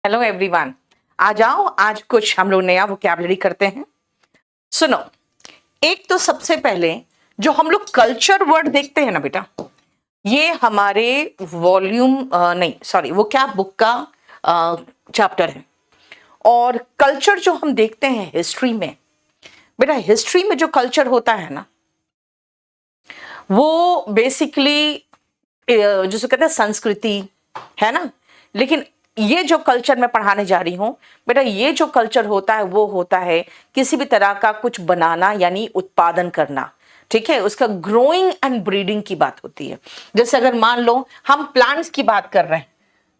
Hello everyone, आ जाओ। आज कुछ हम लोग नया वोकैबुलरी करते हैं। सुनो, एक तो सबसे पहले जो हम लोग कल्चर वर्ड देखते हैं ना बेटा, ये हमारे वॉल्यूम नहीं सॉरी वोकैब बुक का चैप्टर है। और कल्चर जो हम देखते हैं हिस्ट्री में, बेटा हिस्ट्री में जो कल्चर होता है ना, वो बेसिकली जिसे कहते हैं संस्कृति है ना। लेकिन ये जो कल्चर मैं पढ़ाने जा रही हूं बेटा, ये जो कल्चर होता है वो होता है किसी भी तरह का कुछ बनाना यानी उत्पादन करना। ठीक है, उसका ग्रोइंग एंड ब्रीडिंग की बात होती है। जैसे अगर मान लो हम प्लांट्स की बात कर रहे हैं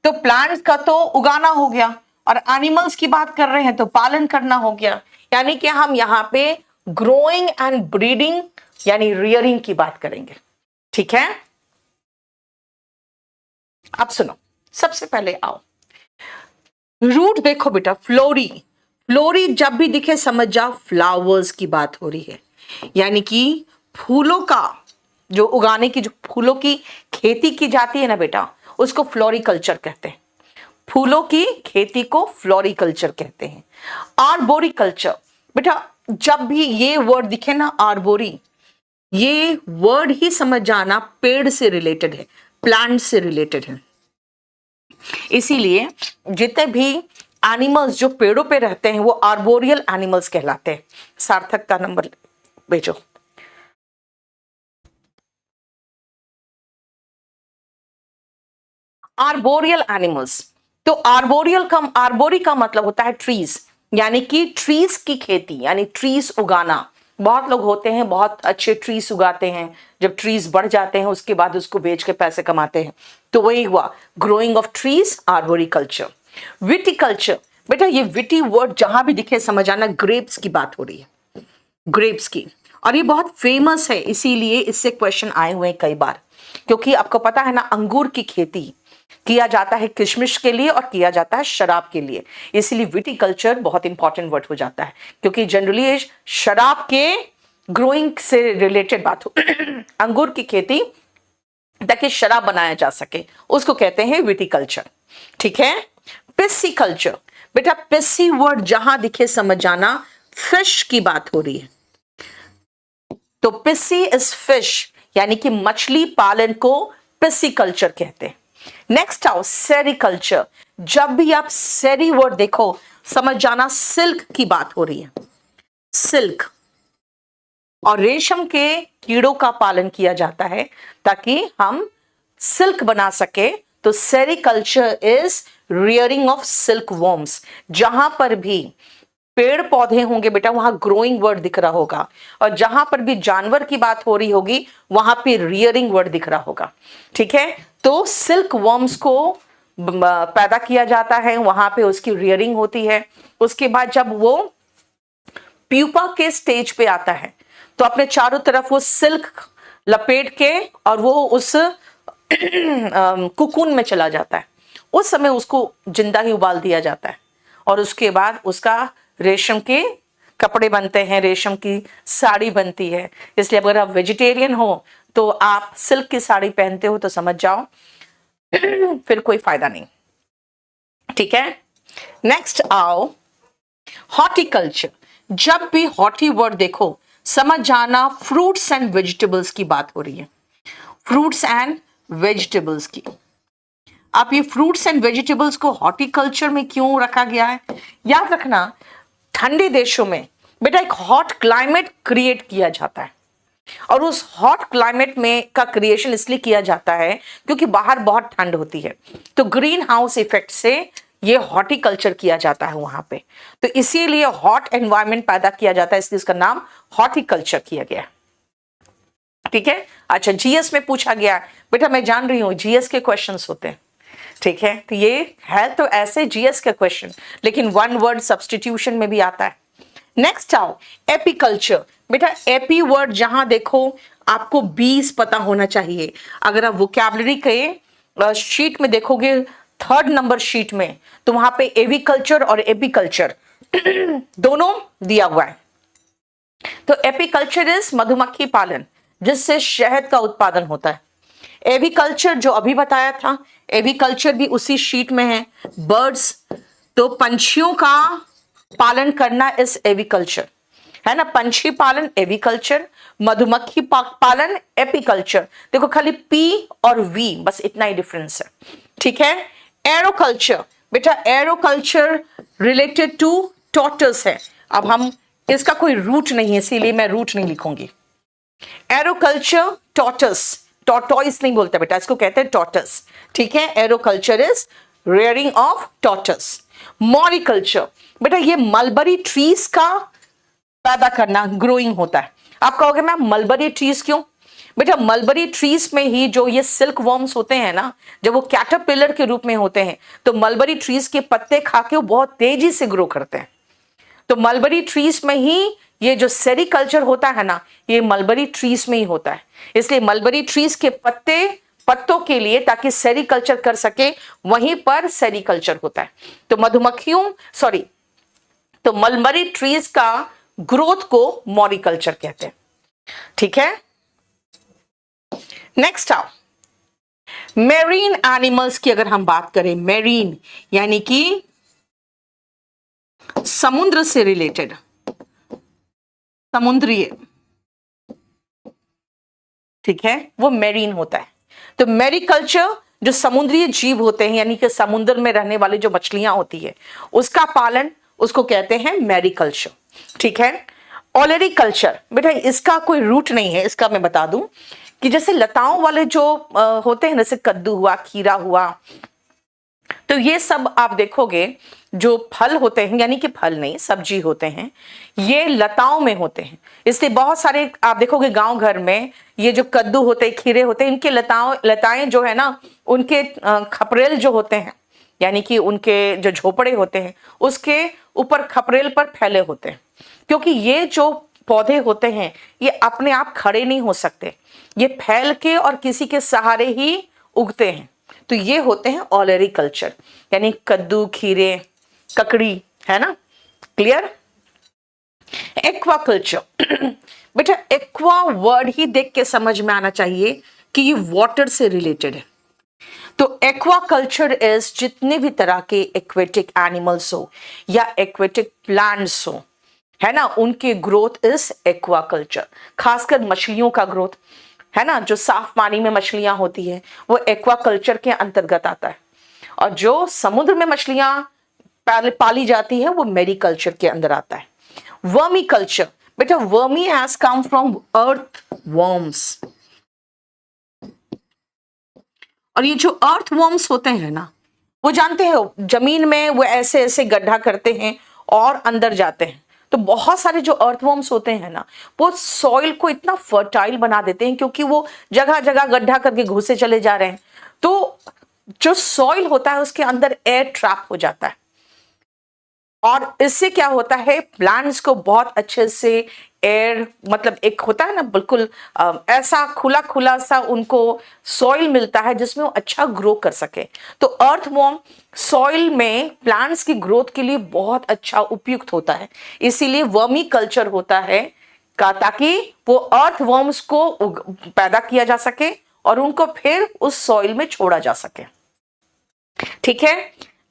तो प्लांट्स का तो उगाना हो गया, और एनिमल्स की बात कर रहे हैं तो पालन करना हो गया। यानी कि हम यहाँ पे ग्रोइंग एंड ब्रीडिंग यानी रियरिंग की बात करेंगे। ठीक है, अब सुनो, सबसे पहले आओ रूट देखो बेटा, फ्लोरी। फ्लोरी जब भी दिखे समझ जाओ फ्लावर्स की बात हो रही है, यानी कि फूलों का जो उगाने की, जो फूलों की खेती की जाती है ना बेटा, उसको फ्लोरिकल्चर कहते हैं। फूलों की खेती को फ्लोरिकल्चर कहते हैं। आर्बोरिकल्चर बेटा, जब भी ये वर्ड दिखे ना आर्बोरी, ये वर्ड ही समझ जाना पेड़ से रिलेटेड है, प्लांट से रिलेटेड है। इसीलिए जितने भी एनिमल्स जो पेड़ों पे रहते हैं वो आर्बोरियल एनिमल्स कहलाते हैं। सार्थक का नंबर भेजो। आर्बोरियल एनिमल्स, तो आर्बोरी का मतलब होता है ट्रीज, यानी कि ट्रीज की खेती यानी ट्रीज उगाना। बहुत लोग होते हैं बहुत अच्छे ट्रीज उगाते हैं, जब ट्रीज बढ़ जाते हैं उसके बाद उसको बेच के पैसे कमाते हैं। तो वही हुआ growing of trees, arboriculture. Viticulture बेटा, ये विटी वर्ड जहां भी दिखे समझ आना ग्रेप्स की बात हो रही है, ग्रेप्स की। और ये बहुत फेमस है, इसीलिए इससे क्वेश्चन आए हुए हैं कई बार। क्योंकि आपको पता है ना, अंगूर की खेती किया जाता है किशमिश के लिए और किया जाता है शराब के लिए। इसलिए विटिकल्चर बहुत इंपॉर्टेंट वर्ड हो जाता है, क्योंकि जनरली ये शराब के ग्रोइंग से रिलेटेड बात हो अंगूर की खेती ताकि शराब बनाया जा सके, उसको कहते हैं विटिकल्चर। ठीक है, पिस्सी कल्चर बेटा, पिस्सी वर्ड जहां दिखे समझ जाना फिश की बात हो रही है। तो पिस्सी इज फिश, यानी कि मछली पालन को पिस्सी कल्चर कहते हैं। नेक्स्ट आओ सेरिकल्चर। जब भी आप सेरी वर्ड देखो समझ जाना सिल्क की बात हो रही है। सिल्क और रेशम के कीड़ों का पालन किया जाता है ताकि हम सिल्क बना सके। तो sericulture is rearing of silk worms. जहां पर भी पेड़ पौधे होंगे बेटा वहां ग्रोइंग वर्ड दिख रहा होगा, और जहां पर भी जानवर की बात हो रही होगी वहां पे रियरिंग वर्ड दिख रहा होगा। ठीक है, तो सिल्क वर्म्स को पैदा किया जाता है, वहां पे उसकी रियरिंग होती है। उसके बाद जब वो प्यूपा के स्टेज पे आता है तो अपने चारों तरफ वो सिल्क लपेट के और वो उस कुकून में चला जाता है। उस समय उसको जिंदा ही उबाल दिया जाता है, और उसके बाद उसका रेशम के कपड़े बनते हैं, रेशम की साड़ी बनती है। इसलिए अगर आप वेजिटेरियन हो तो आप सिल्क की साड़ी पहनते हो तो समझ जाओ फिर कोई फायदा नहीं। ठीक है, नेक्स्ट आओ हॉर्टिकल्चर। जब भी हॉर्टी वर्ड देखो समझ जाना फ्रूट्स एंड वेजिटेबल्स की बात हो रही है। फ्रूट्स एंड वेजिटेबल्स की। आप ये फ्रूट्स एंड वेजिटेबल्स को हॉर्टिकल्चर में क्यों रखा गया है, याद रखना ठंडे देशों में बेटा एक हॉट क्लाइमेट क्रिएट किया जाता है, और उस हॉट क्लाइमेट में का क्रिएशन इसलिए किया जाता है क्योंकि बाहर बहुत ठंड होती है। तो ग्रीन हाउस इफेक्ट से ये हॉर्टिकल्चर किया जाता है वहां पे, तो इसीलिए हॉट एनवायरनमेंट पैदा किया जाता है, इसलिए इसका नाम हॉर्टिकल्चर किया गया। ठीक है, अच्छा जीएस में पूछा गया बेटा, मैं जान रही हूं जीएस के क्वेश्चंस होते हैं। ठीक है, तो ये है तो ऐसे जीएस का क्वेश्चन, लेकिन वन वर्ड सब्स्टिट्यूशन में भी आता है। नेक्स्ट आओ एपीकल्चर। बेटा एपी वर्ड जहां देखो आपको 20 पता होना चाहिए। अगर आप वोकैबुलरी के शीट में देखोगे, 3rd नंबर शीट में, तो वहां पे एविकल्चर और एपीकल्चर दोनों दिया हुआ है। तो एपीकल्चर इज मधुमक्खी पालन, जिससे शहद का उत्पादन होता है। एविकल्चर जो अभी बताया था, एविकल्चर भी उसी शीट में है, बर्ड्स तो पंछियों का पालन करना इज एविकल्चर, है ना। पंछी पालन एविकल्चर, मधुमक्खी पालन एपीकल्चर। देखो खाली पी और वी, बस इतना ही डिफरेंस है, ठीक है। एरोकल्चर, बेटा एरोकल्चर रिलेटेड टू टॉर्टस है। अब हम इसका कोई रूट नहीं है, इसीलिए मैं रूट नहीं लिखूंगी। एरोकल्चर टॉर्टस, टॉर्टॉइस नहीं बोलता बेटा, इसको कहते हैं टॉर्टस, ठीक है। एरोकल्चर इज रेयरिंग ऑफ टॉर्टस। मॉरिकल्चर, बेटा ये मलबरी ट्रीज का पैदा करना, ग्रोइंग होता है। आप कहोगे मैम मलबरी ट्रीज क्यों? बेटा मलबरी ट्रीज में ही जो ये सिल्क वर्म्स होते हैं ना, जब वो कैटरपिलर के रूप में होते हैं, तो मलबरी ट्रीज के पत्ते खा के वो बहुत तेजी से ग्रो करते हैं। तो मलबरी ट्रीज में ही ये जो सेरिकल्चर होता है ना, ये मलबरी ट्रीज में ही होता है। इसलिए मलबरी ट्रीज के पत्तों के लिए, ताकि सेरिकल्चर कर सके, वहीं पर सेरिकल्चर होता है। तो तो मलबरी ट्रीज का ग्रोथ को मॉरिकल्चर कहते हैं, ठीक है। नेक्स्ट आओ, मेरीन एनिमल्स की अगर हम बात करें, मेरीन यानी कि समुद्र से रिलेटेड, समुद्रीय, ठीक है, वो मेरीन होता है। तो मेरिकल्चर जो समुद्रीय जीव होते हैं, यानी कि समुद्र में रहने वाली जो मछलियां होती है, उसका पालन, उसको कहते हैं मेरिकल्चर, ठीक है। ओलेरिकल्चर, बेटा इसका कोई रूट नहीं है, इसका मैं बता दूं कि जैसे लताओं वाले जो होते हैं, जैसे कद्दू हुआ, खीरा हुआ, तो ये सब आप देखोगे जो फल होते हैं, यानी कि फल नहीं सब्जी होते हैं, ये लताओं में होते हैं। इसलिए बहुत सारे आप देखोगे गांव घर में ये जो कद्दू होते हैं, खीरे होते हैं, इनके लताएं जो है ना, उनके खपरेल जो होते हैं, यानी कि उनके जो झोपड़े होते हैं, उसके ऊपर खपरेल पर फैले होते हैं। क्योंकि ये जो पौधे होते हैं, ये अपने आप खड़े नहीं हो सकते, ये फैल के और किसी के सहारे ही उगते हैं। तो ये होते हैं ओलेरिकल्चर, यानी कद्दू, खीरे, ककड़ी, है ना, क्लियर। एक्वाकल्चर, बेटा एक्वा वर्ड ही देख के समझ में आना चाहिए कि ये वाटर से रिलेटेड है। तो एक्वाकल्चर इज जितने भी तरह के एक्वेटिक एनिमल्स हो या एक्वेटिक प्लांट्स हो, है ना, उनके ग्रोथ इज एक्वाकल्चर। खासकर मछलियों का ग्रोथ, है ना, जो साफ पानी में मछलियां होती है, वो एक्वाकल्चर के अंतर्गत आता है। और जो समुद्र में मछलियां पाली जाती है, वो मेरिकल्चर के अंदर आता है। वर्मी कल्चर, बेटा vermi has come from earth worms. और ये जो अर्थ वर्म्स होते हैं ना, वो जानते हो जमीन में वो ऐसे ऐसे गड्ढा करते हैं और अंदर जाते हैं। तो बहुत सारे जो अर्थवर्म्स होते हैं ना, वो सॉइल को इतना फर्टाइल बना देते हैं, क्योंकि वो जगह जगह गड्ढा करके घुसे चले जा रहे हैं। तो जो सॉइल होता है उसके अंदर एयर ट्रैप हो जाता है, और इससे क्या होता है, प्लांट्स को बहुत अच्छे से एयर, मतलब एक होता है ना बिल्कुल ऐसा खुला खुला सा उनको सॉइल मिलता है जिसमें वो अच्छा ग्रो कर सके। तो अर्थवर्म सॉइल में प्लांट्स की ग्रोथ के लिए बहुत अच्छा उपयुक्त होता है, इसीलिए वर्मी कल्चर होता है ताकि वो अर्थवर्म्स को पैदा किया जा सके और उनको फिर उस सॉइल में छोड़ा जा सके, ठीक है।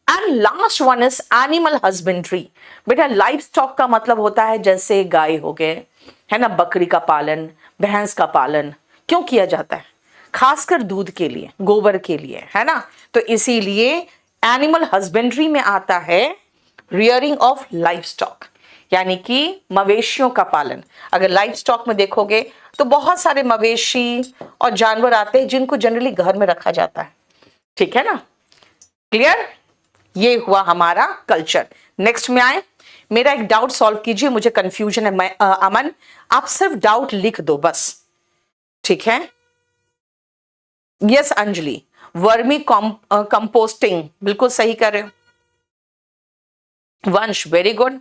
And last one is animal husbandry. बेटा लाइफ स्टॉक का मतलब होता है जैसे गाय हो गए, है ना, बकरी का पालन, भैंस का पालन क्यों किया जाता है? खासकर दूध के लिए, गोबर के लिए, है ना। तो इसीलिए एनिमल हस्बेंड्री में आता है रियरिंग ऑफ लाइफ स्टॉक, यानी कि मवेशियों का पालन। अगर लाइफ स्टॉक में देखोगे तो बहुत सारे मवेशी और जानवर आते हैं जिनको जनरली घर में रखा जाता है, ठीक है ना, क्लियर। ये हुआ हमारा कल्चर। नेक्स्ट में आए, मेरा एक डाउट सॉल्व कीजिए, मुझे कंफ्यूजन है। अमन आप सिर्फ डाउट लिख दो बस, ठीक है। यस अंजलि, वर्मी कंपोस्टिंग, बिल्कुल सही कर रहे हो। वंश वेरी गुड,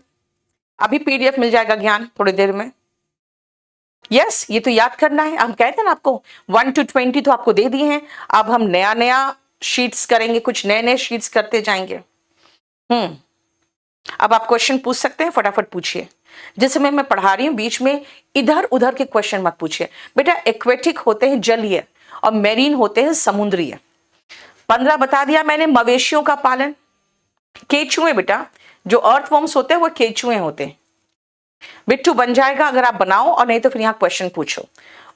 अभी पीडीएफ मिल जाएगा ज्ञान थोड़ी देर में। यस ये तो याद करना है, हम कहते हैं ना आपको 1 to 20 तो आपको दे दिए हैं, अब हम नया नया शीट्स करेंगे, कुछ नए नए शीट्स करते जाएंगे। अब आप क्वेश्चन पूछ सकते हैं, फटाफट पूछिए। जिस समय मैं पढ़ा रही हूं बीच में इधर उधर के क्वेश्चन मत पूछिए। बेटा एक्वेटिक होते हैं जलीय और मेरीन होते हैं समुद्रीय। 15 बता दिया मैंने, मवेशियों का पालन, केचुए बेटा, जो अर्थवॉर्म्स होते हैं वो केचुए होते हैं। बिट्टू बन जाएगा अगर आप बनाओ, और नहीं तो फिर यहाँ क्वेश्चन पूछो।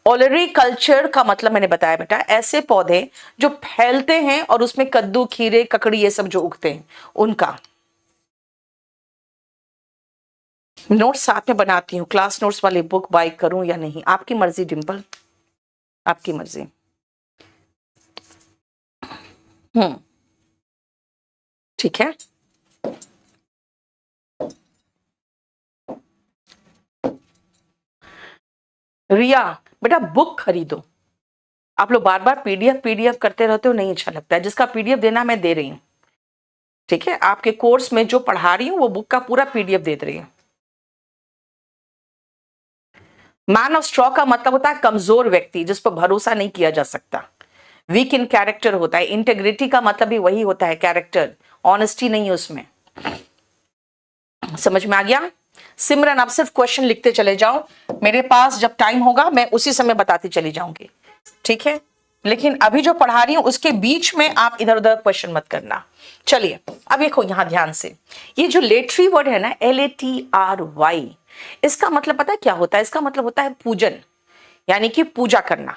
ओलरी कल्चर का मतलब मैंने बताया बेटा, ऐसे पौधे जो फैलते हैं और उसमें कद्दू, खीरे, ककड़ी ये सब जो उगते हैं उनका। नोट्स साथ में बनाती हूँ, क्लास नोट्स वाली बुक बाय करूं या नहीं, आपकी मर्जी डिंपल, आपकी मर्जी। ठीक है। रिया बेटा बुक खरीदो। आप लोग बार बार पीडीएफ पीडीएफ करते रहते हो, नहीं अच्छा लगता है। जिसका पीडीएफ देना मैं दे रही हूँ, ठीक है। आपके कोर्स में जो पढ़ा रही हूँ वो बुक का पूरा पीडीएफ दे रही हूँ। मैन ऑफ स्ट्रॉ का मतलब होता है कमजोर व्यक्ति, जिस पर भरोसा नहीं किया जा सकता, वीक इन कैरेक्टर होता है। इंटेग्रिटी का मतलब भी वही होता है, कैरेक्टर, ऑनेस्टी नहीं है उसमें। समझ में आ गया? सिमरन आप सिर्फ क्वेश्चन लिखते चले जाओ, मेरे पास जब टाइम होगा मैं उसी समय बताती चली जाऊंगी, ठीक है। लेकिन अभी जो पढ़ा रही हूं उसके बीच में आप इधर उधर क्वेश्चन मत करना। चलिए अब देखो यहां ध्यान से, ये जो लेटरी वर्ड है ना, LATRY, इसका मतलब पता है क्या होता है? इसका मतलब होता है पूजन, यानी कि पूजा करना,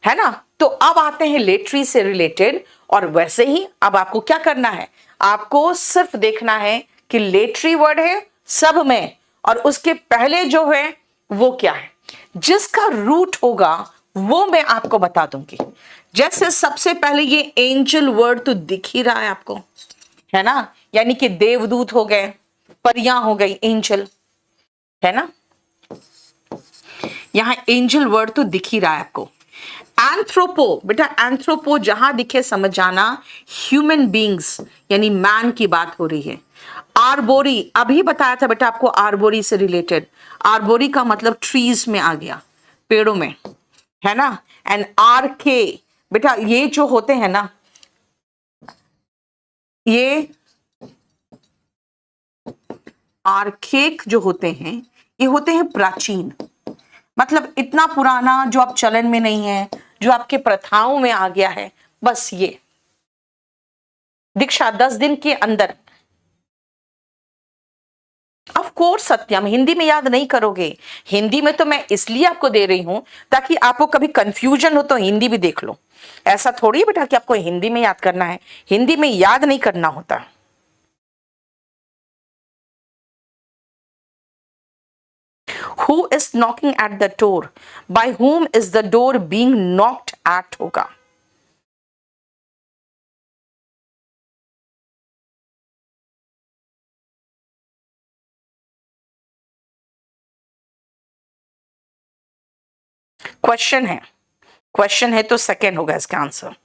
है ना। तो अब आते हैं लेटरी से रिलेटेड, और वैसे ही अब आपको क्या करना है, आपको सिर्फ देखना है कि लेटरी वर्ड है सब में, और उसके पहले जो है वो क्या है, जिसका रूट होगा वो मैं आपको बता दूंगी। जैसे सबसे पहले ये एंजल वर्ड तो दिख ही रहा है आपको, है ना, यानी कि देवदूत हो गए, परियां हो गई, एंजल, है ना। यहां एंजल वर्ड तो दिख ही रहा है आपको। एंथ्रोपो बेटा, एंथ्रोपो जहां दिखे समझ जाना ह्यूमन बींग्स यानी मैन की बात हो रही है। आर्बोरी अभी बताया था बेटा आपको, आर्बोरी से रिलेटेड। आर्बोरी का मतलब ट्रीज में आ गया, पेड़ों में, है ना। एंड आरके बेटा, ये जो होते हैं ना, ये आर्केक जो होते हैं, ये होते हैं प्राचीन, मतलब इतना पुराना जो अब चलन में नहीं है, जो आपके प्रथाओं में आ गया है, बस ये। दीक्षा 10 दिन के अंदर, ऑफ कोर्स सत्यम, हिंदी में याद नहीं करोगे। हिंदी में तो मैं इसलिए आपको दे रही हूं ताकि आपको कभी कंफ्यूजन हो तो हिंदी भी देख लो। ऐसा थोड़ी है बेटा कि आपको हिंदी में याद करना है, हिंदी में याद नहीं करना होता। Who is knocking at the door? By whom is the door being knocked at होगा। क्वेश्चन है, क्वेश्चन है तो सेकेंड होगा इसका आंसर।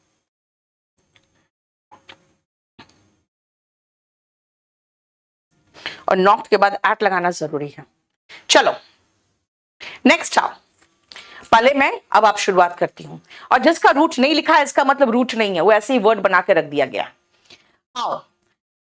और नॉक्ड के बाद एट लगाना जरूरी है। चलो नेक्स्ट आओ, पहले मैं, अब आप शुरुआत करती हूं। और जिसका रूट नहीं लिखा है इसका मतलब रूट नहीं है, वो ऐसे ही वर्ड बना के रख दिया गया। आओ,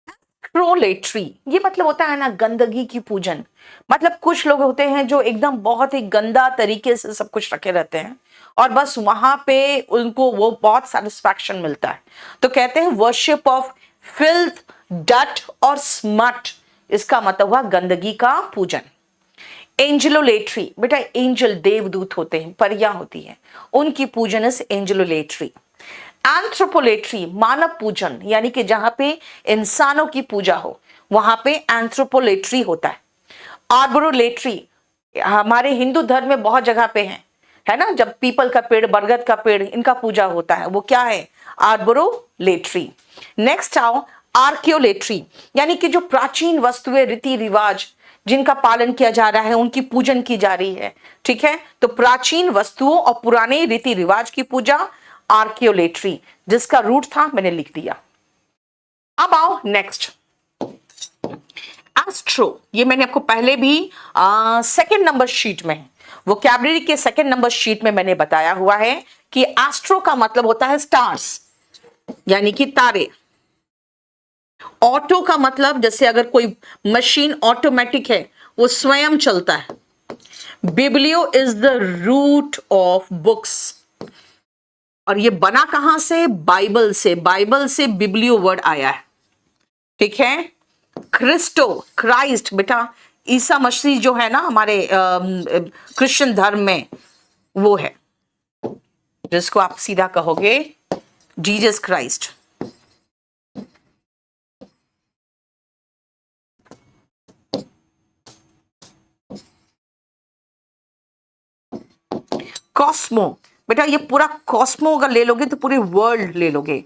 एक्रोलेट्री, ये मतलब होता है ना गंदगी की पूजन। मतलब कुछ लोग होते हैं जो एकदम बहुत ही गंदा तरीके से सब कुछ रखे रहते हैं, और बस वहां पे उनको वो बहुत सेटिस्फैक्शन मिलता है। तो कहते हैं वर्शिप ऑफ फिल्थ, डट और स्मट, इसका मतलब हुआ गंदगी का पूजन। एंजेलोलेट्री बेटा, एंजल देवदूत होते हैं, परियां होती हैं, उनकी पूजन इस एंजेलोलेट्री। एंथ्रोपोलेट्री मानव पूजन, यानी कि जहां पे इंसानों की पूजा हो वहां पे एंथ्रोपोलेट्री होता है। आर्बोरोलेट्री हमारे हिंदू धर्म में बहुत जगह पे है ना, जब पीपल का पेड़, बरगद का पेड़, इनका पूजा होता है, वो क्या है, आर्बोरोलेट्री। नेक्स्ट आओ आर्कियोलेट्री, यानी कि जो प्राचीन वस्तुएं, रीति रिवाज जिनका पालन किया जा रहा है, उनकी पूजन की जा रही है, ठीक है। तो प्राचीन वस्तुओं और पुराने रीति रिवाज की पूजा, आर्कियोलेट्री, जिसका रूट था मैंने लिख दिया। अब आओ नेक्स्ट, एस्ट्रो, ये मैंने आपको पहले भी सेकंड नंबर शीट में, वोकैबुलरी के सेकंड नंबर शीट में मैंने बताया हुआ है कि एस्ट्रो का मतलब होता है स्टार्स, यानी कि तारे। ऑटो का मतलब जैसे अगर कोई मशीन ऑटोमेटिक है, वो स्वयं चलता है। Biblio is the root of books, और ये बना कहां से, बाइबल से, बाइबल से बिब्लियो वर्ड आया है, ठीक है। क्रिस्टो, क्राइस्ट, बेटा ईसा मसीह जो है ना हमारे क्रिश्चियन धर्म में, वो है जिसको आप सीधा कहोगे जीसस क्राइस्ट। कॉस्मो, बेटा ये पूरा कॉस्मो अगर ले लोगे तो पूरे वर्ल्ड ले लोगे,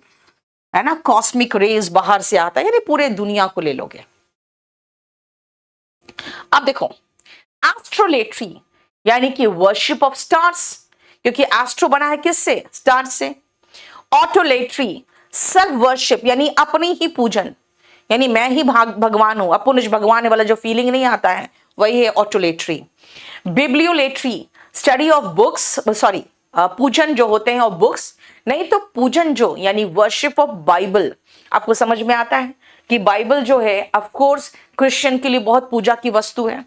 है ना। कॉस्मिक रेज बाहर से आता है, यानी पूरे दुनिया को ले लोगे। अब देखो, एस्ट्रोलेट्री यानी कि वर्शिप ऑफ स्टार्स, क्योंकि एस्ट्रो बना है किससे? स्टार से। ऑटोलेट्री सेल्फ वर्शिप यानी अपनी ही पूजन, यानी मैं ही भगवान हूं, अपुनिश भगवान वाला जो फीलिंग नहीं आता है, वही है ऑटोलेट्री। बिब्लियोलेट्री स्टडी ऑफ बुक्स, सॉरी पूजन जो होते हैं ऑफ बुक्स, नहीं तो पूजन जो यानी वर्शिप ऑफ बाइबल। आपको समझ में आता है कि बाइबल जो है ऑफ कोर्स क्रिश्चियन के लिए बहुत पूजा की वस्तु है।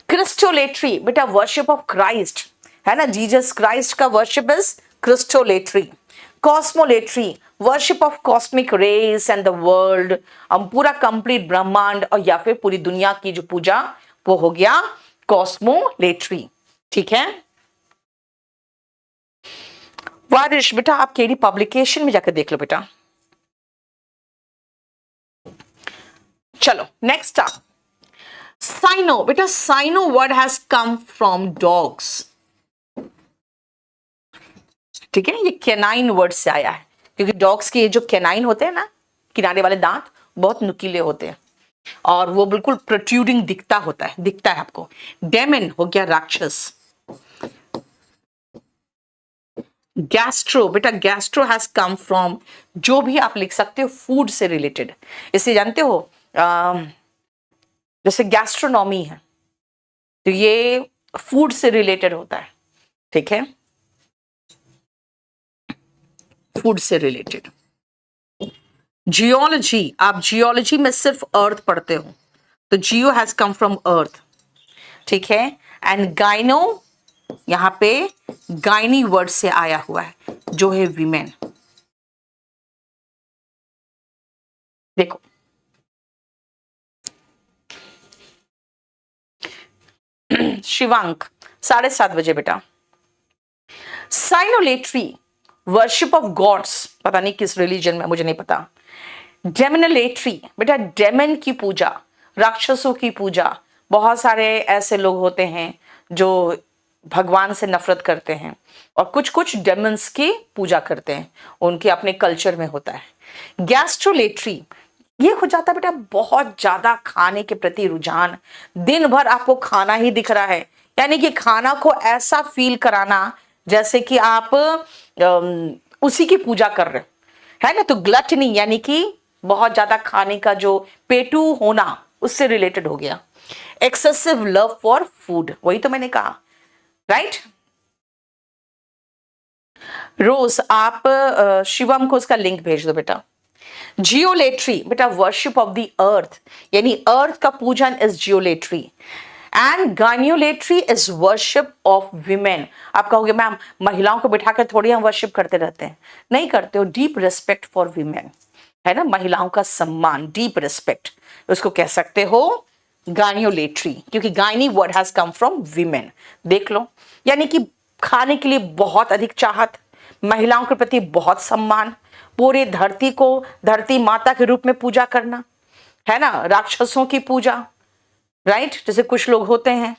क्रिस्टोलेट्री बेटा वर्शिप ऑफ क्राइस्ट, है ना, जीसस क्राइस्ट का worship is christolatry. Cosmolatry worship of cosmic race and the world, हम पूरा कंप्लीट ब्रह्मांड और या फिर पूरी दुनिया की जो पूजा, वो हो गया कॉस्मोलेट्री। ठीक है। वारिश बेटा आप केडी पब्लिकेशन में जाकर देख लो बेटा। चलो नेक्स्ट आप साइनो, बेटा cyno word has come from dogs. ठीक है, ये कैनाइन वर्ड से आया है, क्योंकि डॉग्स के जो कैनाइन होते हैं ना, किनारे वाले दांत बहुत नुकीले होते हैं और वो बिल्कुल प्रोट्रूडिंग दिखता है आपको। डेमन हो गया राक्षस। गैस्ट्रो, बेटा गैस्ट्रो हैज कम फ्रॉम, जो भी आप लिख सकते हो फूड से रिलेटेड। इसे जानते हो जैसे गैस्ट्रोनॉमी है तो ये फूड से रिलेटेड होता है। ठीक है, फूड से रिलेटेड। जियोलॉजी, आप जियोलॉजी में सिर्फ अर्थ पढ़ते हो तो जियो हैज कम फ्रॉम अर्थ। ठीक है। एंड गाइनो, यहां पे गाइनी वर्ड से आया हुआ है जो है वीमेन। देखो शिवांक 7:30 बजे बेटा। साइनोलेट्री वर्शिप ऑफ गॉड्स, पता नहीं किस रिलीजन में, मुझे नहीं पता। डेमोनलेट्री बेटा डेमन की पूजा, राक्षसों की पूजा। बहुत सारे ऐसे लोग होते हैं जो भगवान से नफरत करते हैं और कुछ कुछ डेमन्स की पूजा करते हैं, उनके अपने कल्चर में होता है। गैस्ट्रोलेट्री ये हो जाता है बेटा बहुत ज्यादा खाने के प्रति रुझान, दिन भर आपको खाना ही दिख रहा है, यानी कि खाना को ऐसा फील कराना जैसे कि आप उसी की पूजा कर रहे हैं, है ना। तो ग्लटनी यानी कि बहुत ज्यादा खाने का जो पेटू होना, उससे रिलेटेड हो गया। एक्सेसिव लव फॉर फूड, वही तो मैंने कहा, राइट। रोज आप शिवम को उसका लिंक भेज दो बेटा। जियोलेट्री बेटा वर्शिप ऑफ द अर्थ, यानी अर्थ का पूजन is geolatry. And gyneolatry is worship of women. आप कहोगे मैम महिलाओं को बिठाकर थोड़ी हम वर्शिप करते रहते हैं, नहीं करते हो। डीप रिस्पेक्ट फॉर विमेन, है ना, महिलाओं का सम्मान, डीप रिस्पेक्ट, उसको कह सकते हो गाइनियोलेट्री, क्योंकि gynae word has come from women. देख लो, यानी कि खाने के लिए बहुत अधिक चाहत, महिलाओं के प्रति बहुत सम्मान, पूरे धरती को धरती माता के रूप में पूजा करना, है ना, राक्षसों की पूजा, राइट। जैसे कुछ लोग होते हैं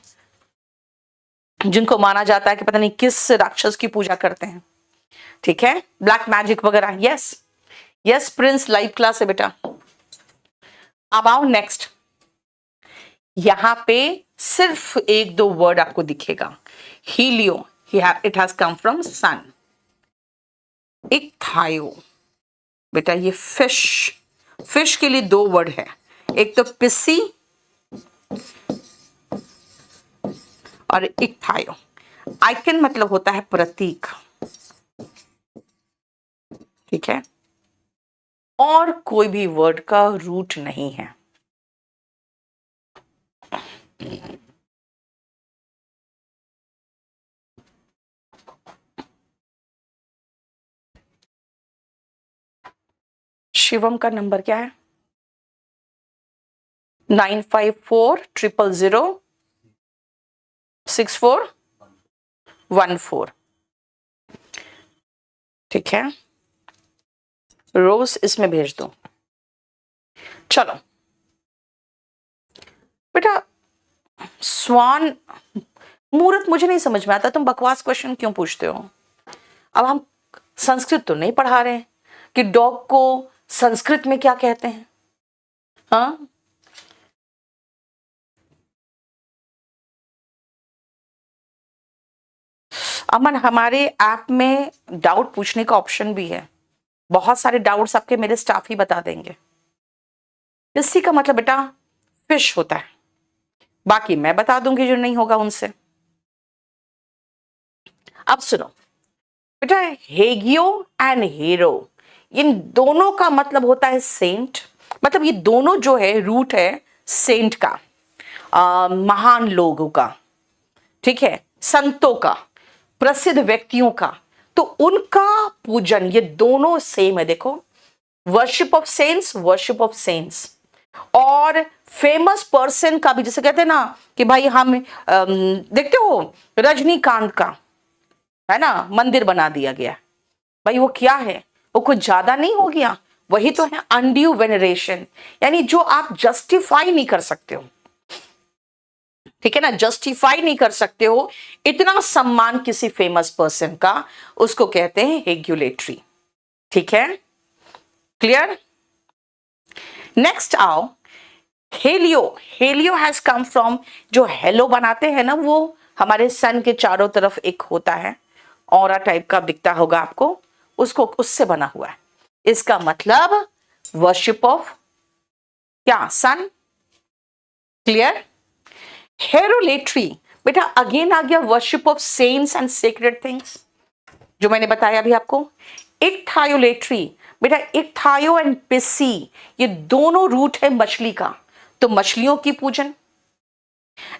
जिनको माना जाता है कि पता नहीं किस राक्षस की पूजा करते हैं, ठीक है, ब्लैक मैजिक वगैरह। Yes yes Prince, live class है बेटा। अब आओ नेक्स्ट, यहां पे सिर्फ एक दो वर्ड आपको दिखेगा। Helio, it has come from sun. Ichthyo बेटा ये फिश, फिश के लिए दो वर्ड है, एक तो पिसी और इक्थायो। आइकन मतलब होता है प्रतीक, ठीक है, और कोई भी वर्ड का रूट नहीं है। शिवम का नंबर क्या है? 954006414। ठीक है, रोज इसमें भेज दो। चलो बेटा, स्वान मुहूर्त मुझे नहीं समझ में आता, तुम बकवास क्वेश्चन क्यों पूछते हो? अब हम संस्कृत तो नहीं पढ़ा रहे हैं कि डॉग को संस्कृत में क्या कहते हैं। हाँ, अमन, हमारे ऐप में डाउट पूछने का ऑप्शन भी है। बहुत सारे डाउट्स आपके मेरे स्टाफ ही बता देंगे। इसी का मतलब बेटा फिश होता है, बाकी मैं बता दूंगी जो नहीं होगा उनसे। अब सुनो बेटा, हेगियो एंड हेरो, इन दोनों का मतलब होता है सेंट। मतलब ये दोनों जो है रूट है सेंट का, महान लोगों का, ठीक है, संतों का, प्रसिद्ध व्यक्तियों का। तो उनका पूजन, ये दोनों सेम है। देखो, worship of cents, worship of cents. और फेमस पर्सन का भी, जैसे कहते हैं ना कि भाई हम देखते हो रजनीकांत का, है ना, मंदिर बना दिया गया। भाई वो क्या है, वो कुछ ज्यादा नहीं हो गया? वही तो है अनड्यू वेनरेशन, यानी जो आप जस्टिफाई नहीं कर सकते हो। ठीक है ना, जस्टिफाई नहीं कर सकते हो इतना सम्मान किसी फेमस पर्सन का, उसको कहते हैं हेग्युलेटरी। ठीक है, क्लियर? नेक्स्ट आओ, Helio. Helio has come from, जो हेलो बनाते हैं ना, वो हमारे सन के चारों तरफ एक होता है, ऑरा टाइप का दिखता होगा आपको, उसको, उससे बना हुआ है। इसका मतलब वर्शिप ऑफ क्या? सन। क्लियर? हेरोलेट्री बेटा अगेन आ गया, worship of cents and secret things, जो मैंने बताया अभी आपको। इक्थायोलेट्री बेटा, इक्थायो एंड पिसी, ये दोनों रूट है मछली का, तो मछलियों की पूजन।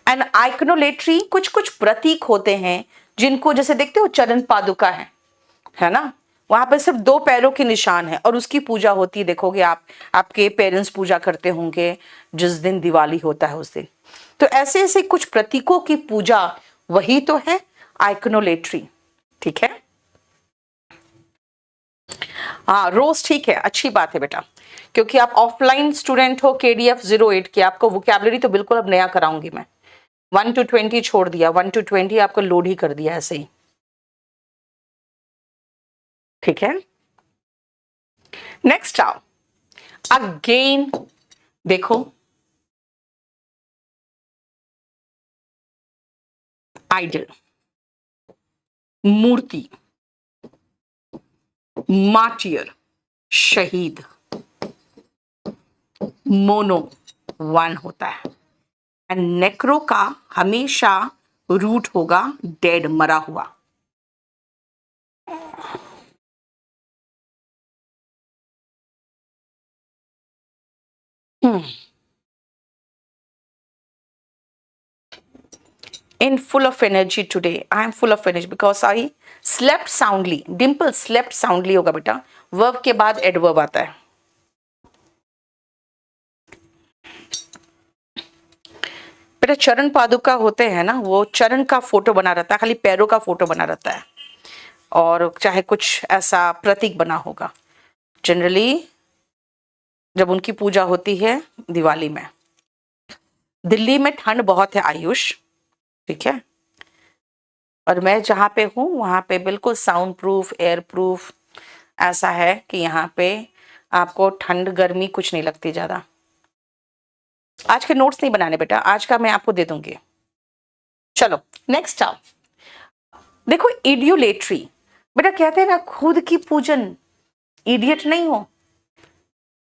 एंड आइकनोलेट्री, कुछ कुछ प्रतीक होते हैं जिनको, जैसे देखते हो चरण पादुका है ना, वहां पर सिर्फ 2 पैरों के निशान है और उसकी पूजा होती है। देखोगे आप, आपके पेरेंट्स पूजा करते होंगे जिस दिन दिवाली होता है उस दिन। तो ऐसे ऐसे कुछ प्रतीकों की पूजा, वही तो है आइकनोलेट्री। ठीक है, हाँ रोज, ठीक है, अच्छी बात है बेटा, क्योंकि आप ऑफलाइन स्टूडेंट हो KDF 08 के, आपको वोकैबुलरी तो बिल्कुल अब नया कराऊंगी मैं। 1 to 20 छोड़ दिया, 1 to 20 आपको लोड ही कर दिया ऐसे ही। ठीक है, नेक्स्ट आओ, अगेन देखो, आइडल, मूर्ति, मार्टियर, शहीद, मोनो 1 होता है। एंड नेक्रो का हमेशा रूट होगा डेड, मरा हुआ। In full of energy today, I am full of energy because I slept soundly. Dimple slept soundly होगा बेटा, वर्ब के बाद एडवर्ब आता है। बेटा चरण पादुका होते हैं ना, वो चरण का फोटो बना रहता है, खाली पैरों का फोटो बना रहता है, और चाहे कुछ ऐसा प्रतीक बना होगा। जनरली जब उनकी पूजा होती है दिवाली में। दिल्ली में ठंड बहुत है आयुष, ठीक है, और मैं जहाँ पे हूँ वहाँ पे बिल्कुल साउंड प्रूफ, एयर प्रूफ, ऐसा है कि यहाँ पे आपको ठंड गर्मी कुछ नहीं लगती ज़्यादा। आज के नोट्स नहीं बनाने बेटा, आज का मैं आपको दे दूंगी। चलो नेक्स्ट आओ, देखो इडियोलेट्री बेटा, कहते हैं ना खुद की पूजन, इडियट नहीं हो,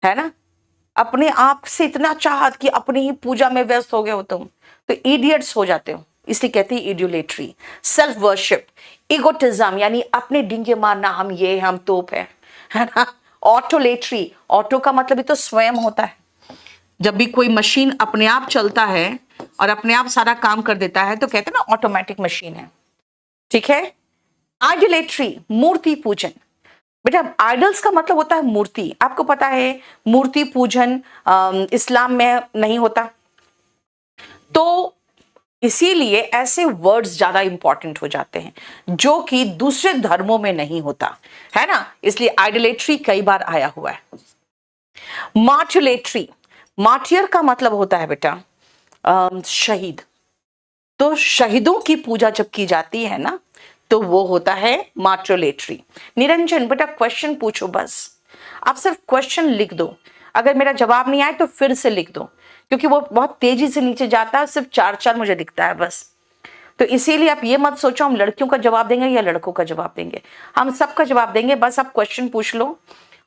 है ना, अपने आप से इतना चाहत कि अपनी ही पूजा में व्यस्त हो गए हो तुम, तो इडियट्स हो जाते हो, इसलिए कहते हैं इडियोलेट्री। सेल्फ वर्शिप, इगोटिज्म, यानी अपने डिंगे मारना, हम ये, हम तोप है ना। ऑटोलेट्री, ऑटो का मतलब ही तो स्वयं होता है, जब भी कोई मशीन अपने आप चलता है और अपने आप सारा काम कर देता है तो कहते हैं ना ऑटोमेटिक मशीन है। ठीक है, आइडोलेट्री, मूर्ति पूजन बेटा, आइडल्स का मतलब होता है मूर्ति। आपको पता है मूर्ति पूजन इस्लाम में नहीं होता, तो इसीलिए ऐसे वर्ड्स ज्यादा इंपॉर्टेंट हो जाते हैं जो कि दूसरे धर्मों में नहीं होता है ना, इसलिए आइडोलेट्री कई बार आया हुआ है। मार्टुलेट्री, मार्टियर का मतलब होता है बेटा शहीद। तो शहीदों की पूजा जब की जाती है ना तो वो होता है मार्टुलेट्री। निरंजन बेटा क्वेश्चन पूछो, बस आप सिर्फ क्वेश्चन लिख दो, अगर मेरा जवाब नहीं आए तो फिर से लिख दो, क्योंकि वो बहुत तेजी से नीचे जाता है, सिर्फ 4 मुझे दिखता है बस। तो इसीलिए आप ये मत सोचो हम लड़कियों का जवाब देंगे या लड़कों का जवाब देंगे, हम सबका जवाब देंगे, बस आप क्वेश्चन पूछ लो।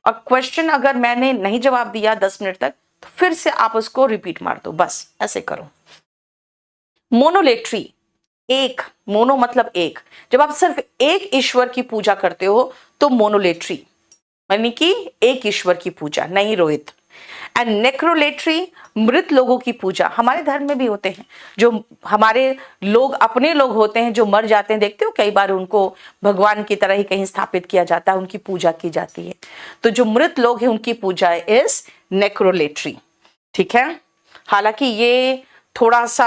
और क्वेश्चन अगर मैंने नहीं जवाब दिया 10 मिनट तक तो फिर से आप उसको रिपीट मार दो, बस ऐसे करो। मोनोलेट्री, एक, मोनो मतलब एक, जब आप सिर्फ एक ईश्वर की पूजा करते हो तो मोनोलेट्री, यानी कि एक ईश्वर की पूजा, नहीं रोहित। एंड नेक्रोलेट्री, मृत लोगों की पूजा, हमारे धर्म में भी होते हैं, जो हमारे लोग अपने लोग होते हैं जो मर जाते हैं, देखते हो कई बार उनको भगवान की तरह ही कहीं स्थापित किया जाता है, उनकी पूजा की जाती है। तो जो मृत लोग हैं उनकी पूजा इज नेक्रोलेट्री, ठीक है। हालांकि ये थोड़ा सा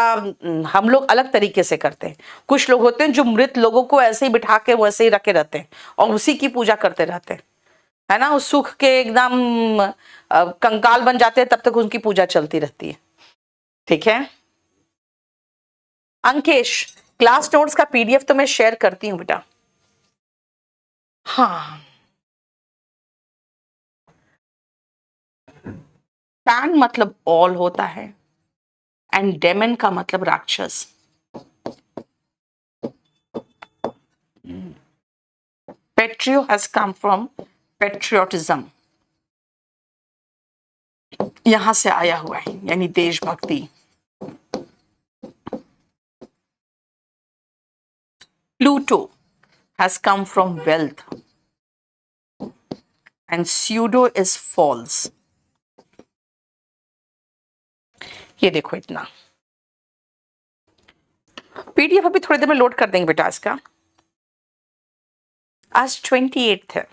हम लोग अलग तरीके से करते हैं, कुछ लोग होते हैं जो मृत लोगों को ऐसे ही बिठा के वैसे ही रखे रहते हैं और उसी की पूजा करते रहते हैं, है ना, उस सुख के एकदम कंकाल बन जाते हैं तब तक उनकी पूजा चलती रहती है, ठीक है। अंकेश, क्लास नोट्स का पीडीएफ तो मैं शेयर करती हूं बेटा। हाँ, पैन मतलब ऑल होता है एंड डेमन का मतलब राक्षस। Patrio has come from patriotism, यहां से आया हुआ है, यानी देशभक्ति। Pluto has come from wealth and pseudo is false. ये देखो इतना, पीडीएफ अभी थोड़ी देर में लोड कर देंगे बेटा इसका। आज 28 है।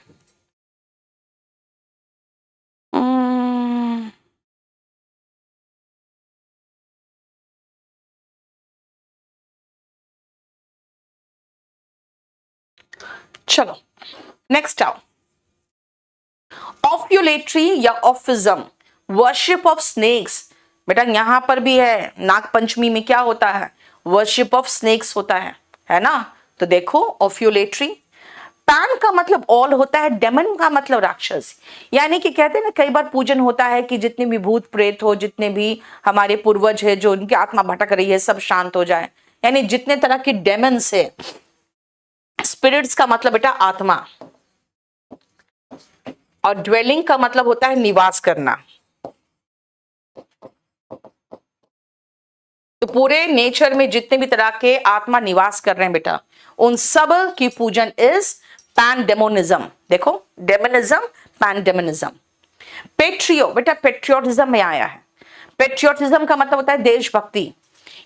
चलो नेक्स्ट आओ, ऑफ्यूलेट्री या ऑफिज्म, वर्शिप ऑफ स्नेक्स। बेटा यहां पर भी है, नाग पंचमी में क्या होता है, वर्शिप ऑफ स्नेक्स होता है ना। तो देखो ऑफ्यूलेट्री, पैन का मतलब ऑल होता है, डेमन का मतलब राक्षस, यानी कि कहते हैं ना कई बार पूजन होता है कि जितने भी भूत प्रेत हो, जितने भी हमारे पूर्वज है जो उनकी आत्मा भटक रही है सब शांत हो जाए, यानी जितने तरह की डेमन्स है। स्पिरिट्स का मतलब बेटा आत्मा, और ड्वेलिंग का मतलब होता है निवास करना। तो पूरे नेचर में जितने भी तरह के आत्मा निवास कर रहे हैं बेटा, उन सब की पूजन इज पैनडेमोनिज्म। देखो डेमोनिज्म, पैनडेमोनिज्म। पेट्रियो बेटा पेट्रियोटिज्म में आया है, पेट्रियोटिज्म का मतलब होता है देशभक्ति,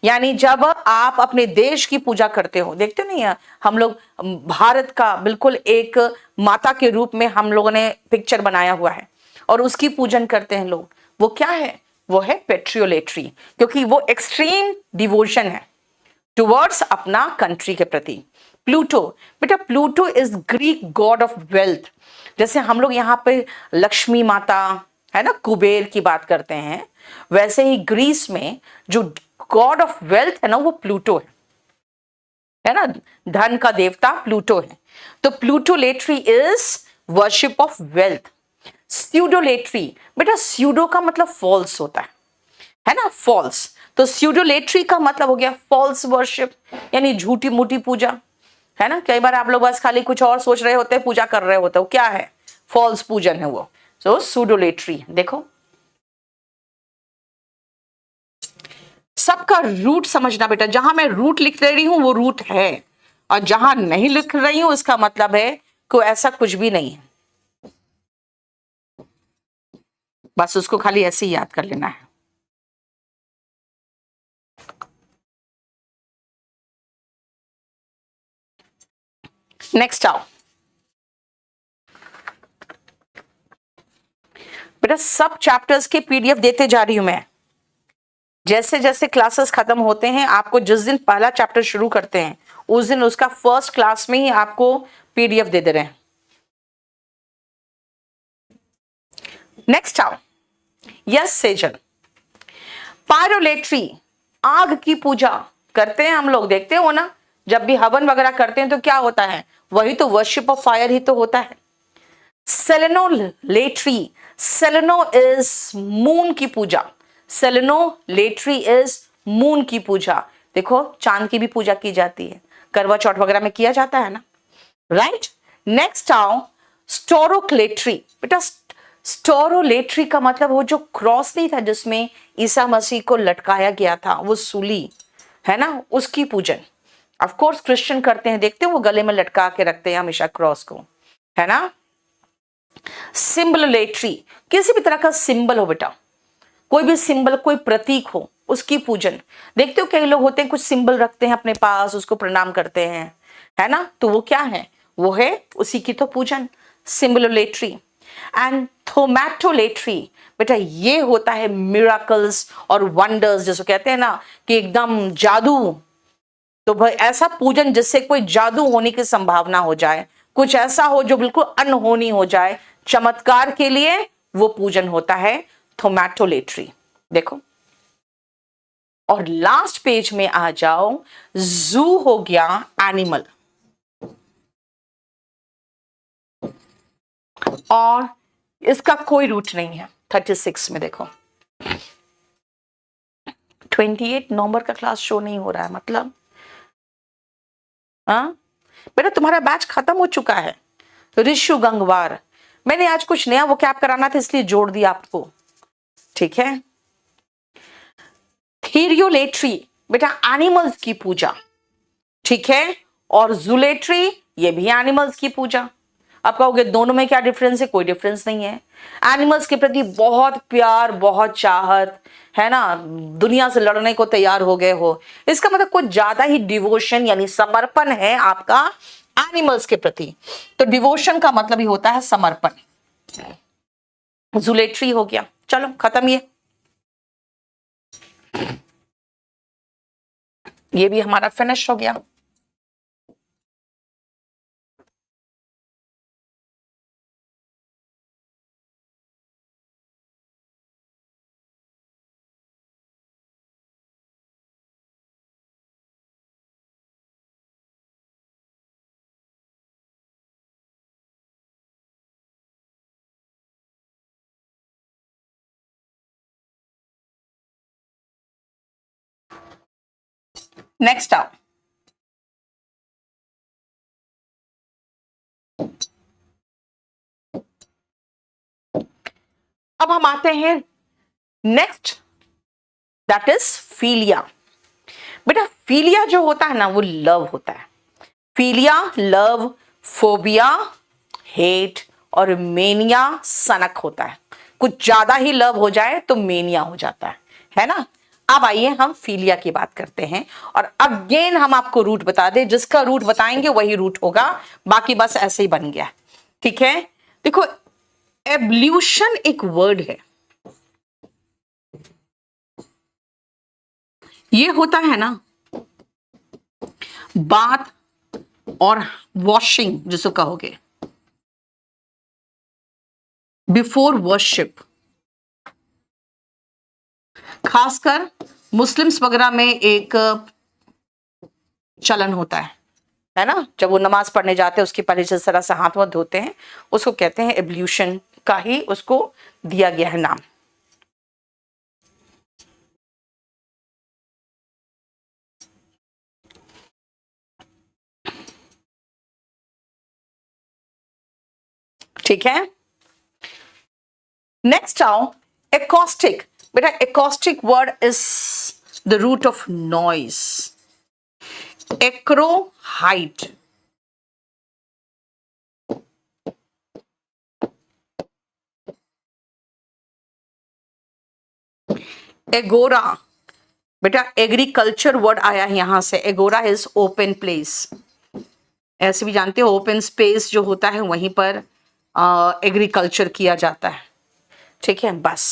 यानी जब आप अपने देश की पूजा करते हो, देखते नहीं है हम लोग भारत का बिल्कुल एक माता के रूप में हम लोगों ने पिक्चर बनाया हुआ है और उसकी पूजन करते हैं लोग, वो क्या है, वो है पेट्रियोलेट्री, क्योंकि वो एक्सट्रीम डिवोशन है टुवर्ड्स अपना कंट्री के प्रति। प्लूटो बेटा, Pluto is Greek God of wealth, जैसे हम लोग यहाँ पे लक्ष्मी माता है ना, कुबेर की बात करते हैं, वैसे ही ग्रीस में जो गॉड ऑफ वेल्थ है ना वो प्लूटो है ना, धन का देवता प्लूटो है। तो प्लूटोलेट्री इज वर्शिप ऑफ वेल्थ। स्यूडोलेट्री बेटा, स्यूडो का मतलब फॉल्स होता है ना, फॉल्स। तो स्यूडोलेट्री का मतलब हो गया फॉल्स वर्शिप, यानी झूठी मूठी पूजा, है ना। कई बार आप लोग बस खाली कुछ और सोच रहे होते हैं, पूजा कर रहे होते हो, क्या है, फॉल्स पूजन है वो। सो स्यूडोलेट्री, देखो सबका रूट समझना बेटा, जहां मैं रूट लिख रही हूं वो रूट है, और जहां नहीं लिख रही हूं इसका मतलब है कि ऐसा कुछ भी नहीं है, बस उसको खाली ऐसे ही याद कर लेना है। नेक्स्ट आओ बेटा, सब चैप्टर्स के पीडीएफ देते जा रही हूं मैं, जैसे जैसे क्लासेस खत्म होते हैं, आपको जिस दिन पहला चैप्टर शुरू करते हैं उस दिन उसका फर्स्ट क्लास में ही आपको पीडीएफ दे रहे हैं। नेक्स्ट आओ, यस सेजन। पायरोलेट्री, आग की पूजा करते हैं हम लोग, देखते हो ना, जब भी हवन वगैरह करते हैं तो क्या होता है, वही तो वर्शिप ऑफ फायर ही तो होता है। सेलेनोलेट्री, सेलेनो इज मून की पूजा, सेलेनोलेट्री इज मून की पूजा। देखो चांद की भी पूजा की जाती है, करवा चौथ वगैरह में किया जाता है ना, राइट। नेक्स्ट आओ, स्टोरोक्लेट्री। बेटा स्टोरोलेट्री का मतलब वो जो क्रॉस नहीं था जिसमें ईसा मसीह को लटकाया गया था, वो सूली है ना, उसकी पूजन। ऑफ कोर्स क्रिश्चियन करते हैं, देखते हो वो गले में लटका के रखते हैं हमेशा क्रॉस को, है ना। सिंबलोलेट्री, किसी भी तरह का सिंबल हो बेटा, कोई भी सिंबल, कोई प्रतीक हो, उसकी पूजन। देखते हो कई लोग होते हैं कुछ सिंबल रखते हैं अपने पास, उसको प्रणाम करते हैं, है ना, तो वो क्या है, वो है उसी की तो पूजन, सिंबलोलेट्री। एंड थोमैटोलेट्री, बेटा ये होता है मिराकल्स और वंडर्स, जैसे कहते हैं ना कि एकदम जादू, तो भाई ऐसा पूजन जिससे कोई जादू होने की संभावना हो जाए, कुछ ऐसा हो जो बिल्कुल अनहोनी हो जाए, चमत्कार के लिए वो पूजन होता है थोमैटोलेट्री। देखो, और लास्ट पेज में आ जाओ, जू हो गया एनिमल, और इसका कोई रूट नहीं है। 36 में देखो 28 नवंबर का क्लास शो नहीं हो रहा है, मतलब हाँ बेटा तुम्हारा बैच खत्म हो चुका है। ऋषु गंगवार, मैंने आज कुछ नया वो कैप कराना था इसलिए जोड़ दिया आपको, ठीक है। थीरियोलेट्री, बेटा एनिमल्स की पूजा, ठीक है। और जूलेट्री, ये भी एनिमल्स की पूजा। आप कहोगे दोनों में क्या डिफरेंस है, कोई डिफरेंस नहीं है। एनिमल्स के प्रति बहुत प्यार, बहुत चाहत, है ना, दुनिया से लड़ने को तैयार हो गए हो, इसका मतलब कुछ ज्यादा ही डिवोशन यानी समर्पण है आपका एनिमल्स के प्रति। तो डिवोशन का मतलब ही होता है समर्पण। जूलेट्री हो गया, चलो खत्म ये भी हमारा फिनिश हो गया। नेक्स्ट आओ, अब हम आते हैं नेक्स्ट, दैट इज फीलिया। बेटा फीलिया जो होता है ना वो लव होता है। फीलिया लव, फोबिया हेट, और मेनिया सनक होता है। कुछ ज्यादा ही लव हो जाए तो मेनिया हो जाता है ना। अब आइए हम फीलिया की बात करते हैं, और अगेन हम आपको रूट बता दें, जिसका रूट बताएंगे वही रूट होगा, बाकी बस ऐसे ही बन गया, ठीक है। देखो एवोल्यूशन एक वर्ड है, ये होता है ना बात और वॉशिंग जिसको कहोगे बिफोर वर्शिप, खासकर मुस्लिम्स वगैरह में एक चलन होता है ना, जब वो नमाज पढ़ने जाते हैं उसके पहले जिस तरह से हाथ वाथ धोते हैं उसको कहते हैं एवोल्यूशन का ही उसको दिया गया है नाम। ठीक है, नेक्स्ट आओ एकॉस्टिक। बेटा acoustic word is the root of noise, acro height, agora. बेटा एग्रीकल्चर वर्ड आया है यहां से, एगोरा इज ओपन प्लेस, ऐसे भी जानते हो ओपन स्पेस जो होता है वहीं पर एग्रीकल्चर किया जाता है, ठीक है। बस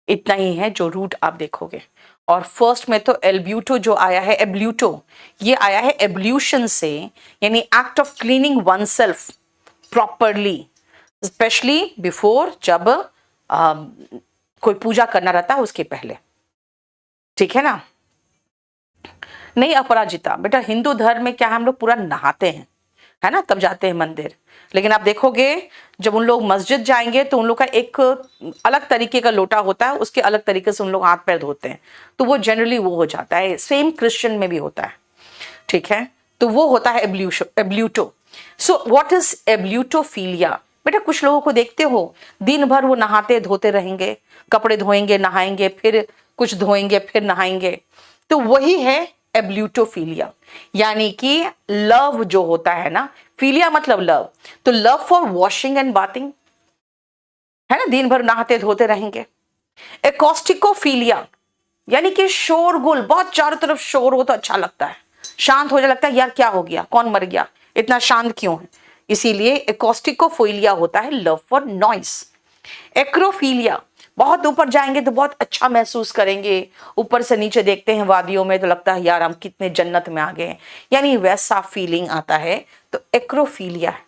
इतना ही है जो रूट आप देखोगे। और फर्स्ट में तो एल्ब्यूटो जो आया है, एब्ल्यूटो, ये आया है एब्ल्यूशन से, यानी act of cleaning one self properly, specially before, जब कोई पूजा करना रहता है उसके पहले। ठीक है ना। नहीं अपराजिता, बेटा हिंदू धर्म में क्या हम लोग पूरा नहाते हैं, है ना, तब जाते हैं मंदिर। लेकिन आप देखोगे जब उन लोग मस्जिद जाएंगे तो उन लोग का एक अलग तरीके का लोटा होता है, उसके अलग तरीके से उन लोग हाथ पैर धोते हैं, तो वो जनरली वो हो जाता है। सेम क्रिश्चियन में भी होता है। ठीक है, तो वो होता है एब्ल्यूटो। So what is एब्ल्यूटोफीलिया? बेटा कुछ लोगों को देखते हो दिन भर वो नहाते धोते रहेंगे, कपड़े धोएंगे नहाएंगे, फिर कुछ धोएंगे फिर नहाएंगे, तो वही है एब्ल्यूटोफीलिया। यानी कि लव जो होता है ना, फीलिया मतलब लव, तो love for washing and bathing, है ना, दिन भर नहाते धोते रहेंगे। एकॉस्टिकोफीलिया यानी कि शोरगुल, बहुत चारों तरफ शोर हो तो अच्छा लगता है, शांत हो जाए लगता है यार क्या हो गया, कौन मर गया, इतना शांत क्यों है, इसीलिए एकॉस्टिकोफीलिया होता है लव फॉर नॉइस। एक्रोफीलिया, बहुत ऊपर जाएंगे तो बहुत अच्छा महसूस करेंगे, ऊपर से नीचे देखते हैं वादियों में तो लगता है यार हम कितने जन्नत में आ गए, यानी वैसा फीलिंग आता है, तो एक्रोफीलिया है।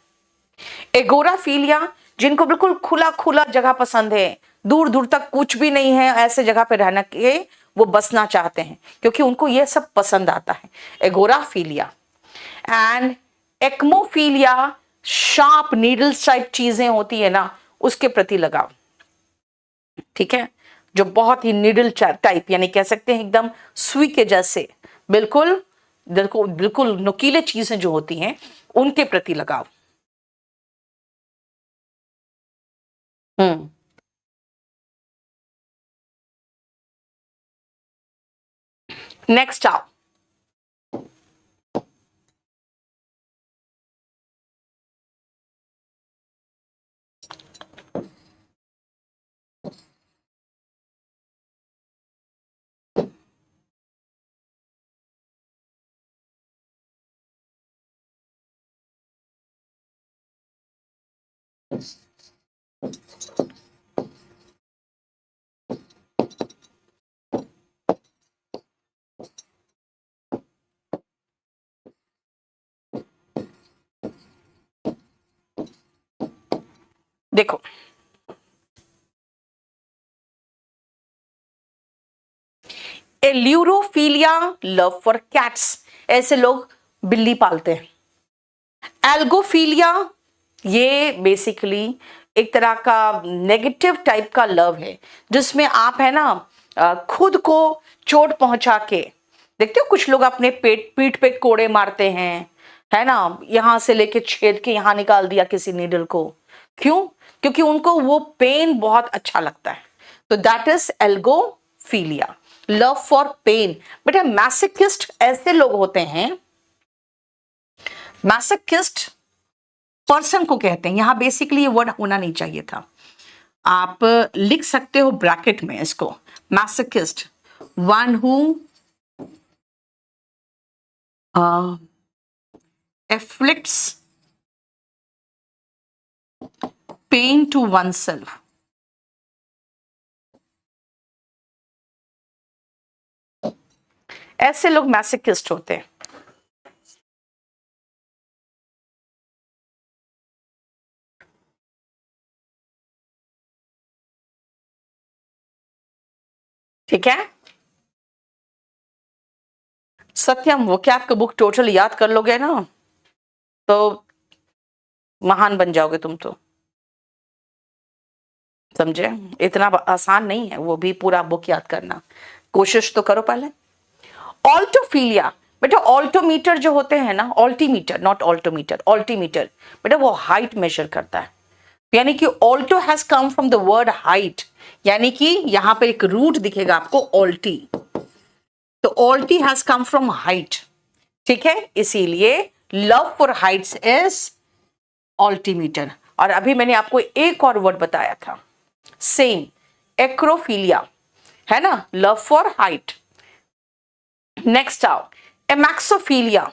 एगोराफीलिया, जिनको बिल्कुल खुला खुला जगह पसंद है, दूर दूर तक कुछ भी नहीं है, ऐसे जगह पे रहना के वो बसना चाहते हैं क्योंकि उनको ये सब पसंद आता है, एगोराफीलिया। एंड एक्मोफीलिया, शार्प नीडल्स टाइप चीजें होती है ना, उसके प्रति लगाव। ठीक है, जो बहुत ही नीडल टाइप, यानी कह सकते हैं एकदम सुई के जैसे, बिल्कुल बिल्कुल बिल्कुल नुकीले चीजें जो होती हैं उनके प्रति लगाव। नेक्स्ट आओ। देखो एल्यूरोफीलिया, लव फॉर कैट्स, ऐसे लोग बिल्ली पालते हैं। एल्गोफीलिया, ये बेसिकली एक तरह का नेगेटिव टाइप का लव है, जिसमें आप है ना खुद को चोट पहुंचा के, देखते हो कुछ लोग अपने पीठ पे कोड़े मारते हैं, है ना, यहां से लेके छेद के यहां निकाल दिया किसी नीडल को, क्यों? क्योंकि उनको वो पेन बहुत अच्छा लगता है, तो that is algophilia, love for pain. बेटा मैसोकिस्ट ऐसे लोग होते हैं, मैसोकिस्ट पर्सन को कहते हैं, यहां बेसिकली ये वर्ड होना नहीं चाहिए था, आप लिख सकते हो ब्रैकेट में इसको, masochist, one who afflicts pain to oneself। ऐसे लोग मैसोकिस्ट होते हैं। ठीक है, सत्यम वो क्या आपका बुक टोटल याद कर लोगे ना तो महान बन जाओगे तुम तो, समझे? इतना आसान नहीं है वो भी पूरा बुक याद करना, कोशिश तो करो पहले। ऑल्टोफीलिया, बेटा ऑल्टोमीटर जो होते हैं ना, ऑल्टीमीटर नॉट ऑल्टोमीटर, ऑल्टीमीटर बेटा वो हाइट मेजर करता है, यानी कि Alto has come from the word height, यानी कि यहां पर एक रूट दिखेगा आपको ऑल्टी, तो ऑल्टी हैज कम फ्रॉम हाइट। ठीक है, इसीलिए love for Heights is altimeter. और अभी मैंने आपको एक और वर्ड बताया था सेम, एक्रोफीलिया, है ना, लव फॉर हाइट। नेक्स्ट आओ एमैक्सोफीलिया,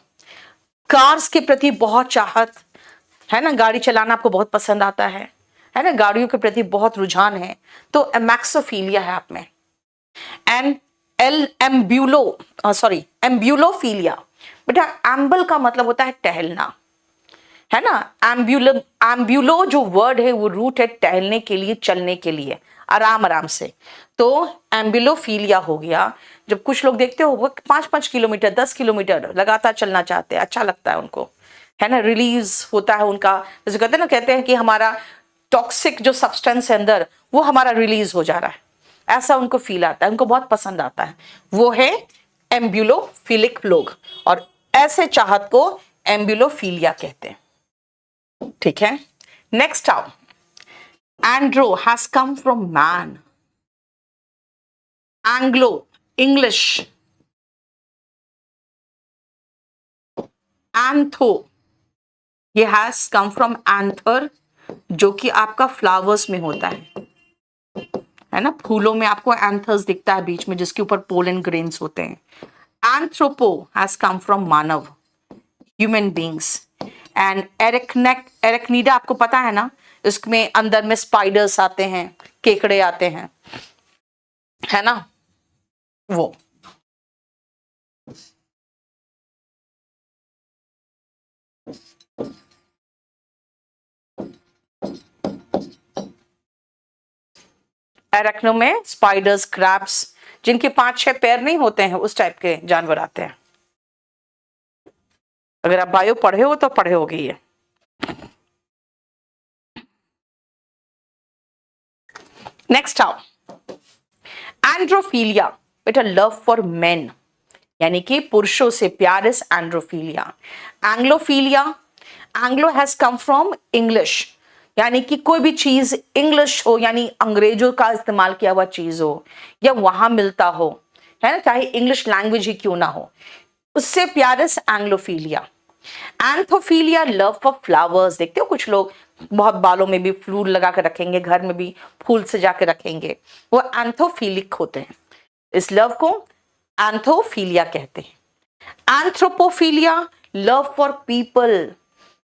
कार्स के प्रति बहुत चाहत, है ना, गाड़ी चलाना आपको बहुत पसंद आता है है ना, गाड़ियों के प्रति बहुत रुझान है, तो मैक्सोफीलिया है आप में। एंड एम्ब्यूलोफीलिया, बेटा एम्बल का मतलब होता है टहलना, है ना। एम्ब्यूलो जो वर्ड है वो रूट है टहलने के लिए, चलने के लिए, आराम आराम से। तो एम्ब्यूलोफीलिया हो गया जब कुछ लोग देखते हो वो 5-5 किलोमीटर 10 किलोमीटर लगातार चलना चाहते हैं, अच्छा लगता है उनको, है ना, रिलीज होता है उनका, जैसे कहते हैं कि हमारा टॉक्सिक जो सब्सटेंस है अंदर वो हमारा रिलीज हो जा रहा है, ऐसा उनको फील आता है, उनको बहुत पसंद आता है, वो है एम्ब्यूलोफिलिक लोग, और ऐसे चाहत को एम्ब्यूलोफीलिया कहते हैं। ठीक है, नेक्स्ट आओ, andro has come from man, anglo English, anthro ये हैज कम फ्रॉम एंथर जो कि आपका फ्लावर्स में होता है ना, फूलों में आपको एंथर्स दिखता है बीच में जिसके ऊपर पोलन ग्रेन्स होते हैं। Anthropo has come from Manav, human beings. And Arachnida आपको पता है ना, इसमें अंदर में स्पाइडर्स आते हैं, केकड़े आते हैं, है ना, वो। एरेक्नो में स्पाइडर्स, क्रैब्स, जिनके 5-6 पैर नहीं होते हैं, उस टाइप के जानवर आते हैं। अगर आप बायो पढ़े हो तो पढ़े होगे ये। नेक्स्ट आओ, एंड्रोफीलिया, बेटा लव फॉर मेन, यानी कि पुरुषों से प्यार is androphilia. Anglophilia, anglo has come from English, यानी कि कोई भी चीज इंग्लिश हो, यानी अंग्रेजों का इस्तेमाल किया हुआ चीज हो या वहां मिलता हो, है ना, चाहे इंग्लिश लैंग्वेज ही क्यों ना हो, उससे प्यार इज एंग्लोफीलिया। एंथोफीलिया, लव फॉर फ्लावर्स, देखते हो कुछ लोग बहुत बालों में भी फूल लगा कर रखेंगे, घर में भी फूल सजा के रखेंगे, वो एंथोफीलिक होते हैं, इस लव को एंथोफीलिया कहते हैं। एंथ्रोपोफीलिया, लव फॉर पीपल,